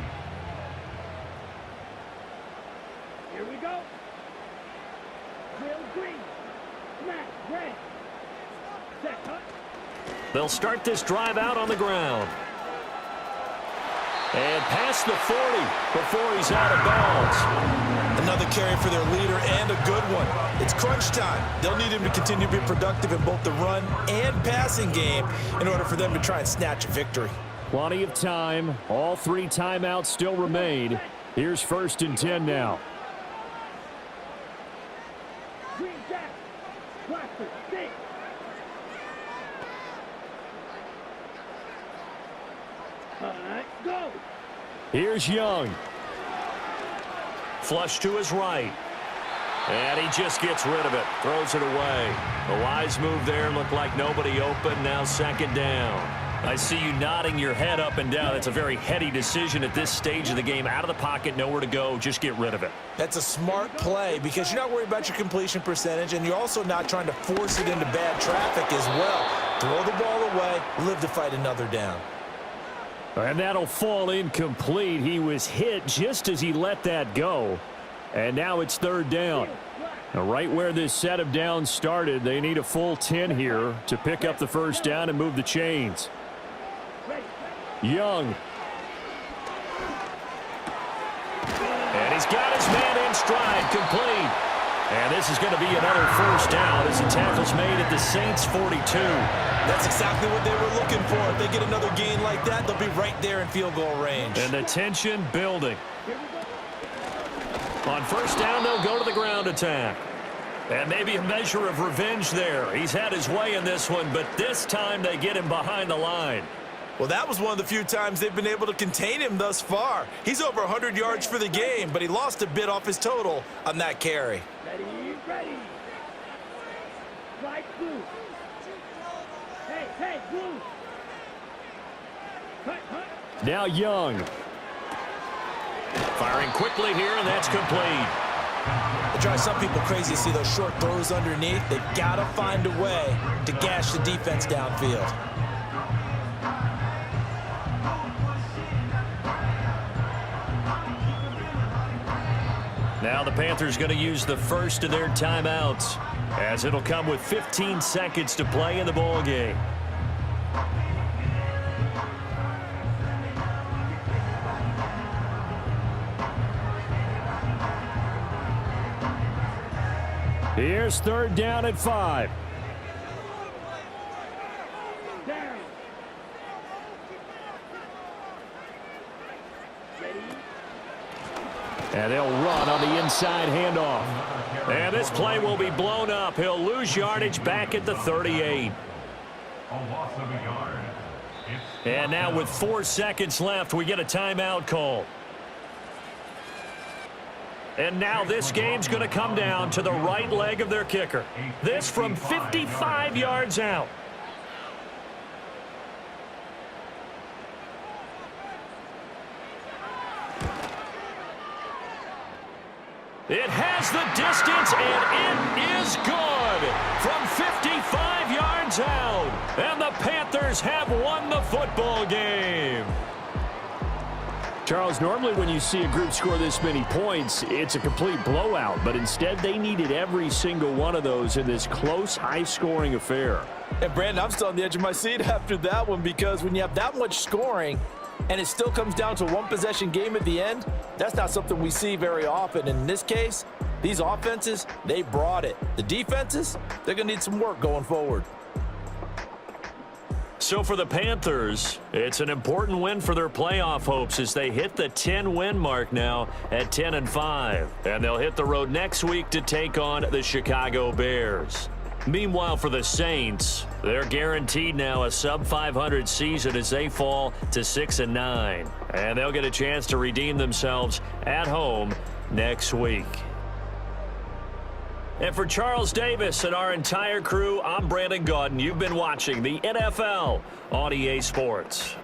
Here we go. Real green. Smack, red. Set, cut. They'll start this drive out on the ground. And past the 40 before he's out of bounds. Another carry for their leader and a good one. It's crunch time. They'll need him to continue to be productive in both the run and passing game in order for them to try and snatch a victory. Plenty of time. All 3 timeouts still remain. Here's 1st and 10 now. Green jack. Blaster, stick. All right, go. Here's Young. Flush to his right. And he just gets rid of it. Throws it away. A wise move there. Looked like nobody open. Now 2nd down. I see you nodding your head up and down. It's a very heady decision at this stage of the game. Out of the pocket, nowhere to go. Just get rid of it. That's a smart play because you're not worried about your completion percentage, and you're also not trying to force it into bad traffic as well. Throw the ball away, live to fight another down. And that'll fall incomplete. He was hit just as he let that go. And now it's 3rd down. Now, right where this set of downs started, they need a full 10 here to pick up the 1st down and move the chains. Young. And he's got his man in stride, complete. And this is going to be another 1st down as the tackle's made at the Saints' 42. That's exactly what they were looking for. If they get another gain like that, they'll be right there in field goal range. And the tension building. On 1st down, they'll go to the ground attack. And maybe a measure of revenge there. He's had his way in this one, but this time they get him behind the line. Well, that was one of the few times they've been able to contain him thus far. He's over 100 yards for the game, but he lost a bit off his total on that carry. Ready, ready. Right, blue. Hey, blue. Cut. Now Young. Firing quickly here, and that's complete. It drives some people crazy to see those short throws underneath. They've got to find a way to gash the defense downfield. Now the Panthers going to use the first of their timeouts, as it'll come with 15 seconds to play in the ball game. Here's 3rd down at 5. Down. Ready. And they'll run on the inside handoff. And this play will be blown up. He'll lose yardage back at the 38. A loss of a yard. And now with 4 seconds left, we get a timeout call. And now this game's going to come down to the right leg of their kicker. This from 55 yards out. It has the distance, and it is good from 55 yards out. And the Panthers have won the football game. Charles, normally when you see a group score this many points, it's a complete blowout. But instead, they needed every single one of those in this close, high-scoring affair. And, Brandon, I'm still on the edge of my seat after that one because when you have that much scoring, and it still comes down to a one-possession game at the end, that's not something we see very often. And in this case, these offenses, they brought it. The defenses, they're going to need some work going forward. So for the Panthers, it's an important win for their playoff hopes as they hit the 10-win mark now at 10-5. And they'll hit the road next week to take on the Chicago Bears. Meanwhile, for the Saints, they're guaranteed now a sub-500 season as they fall to 6-9. And they'll get a chance to redeem themselves at home next week. And for Charles Davis and our entire crew, I'm Brandon Gaudin. You've been watching the NFL on EA Sports.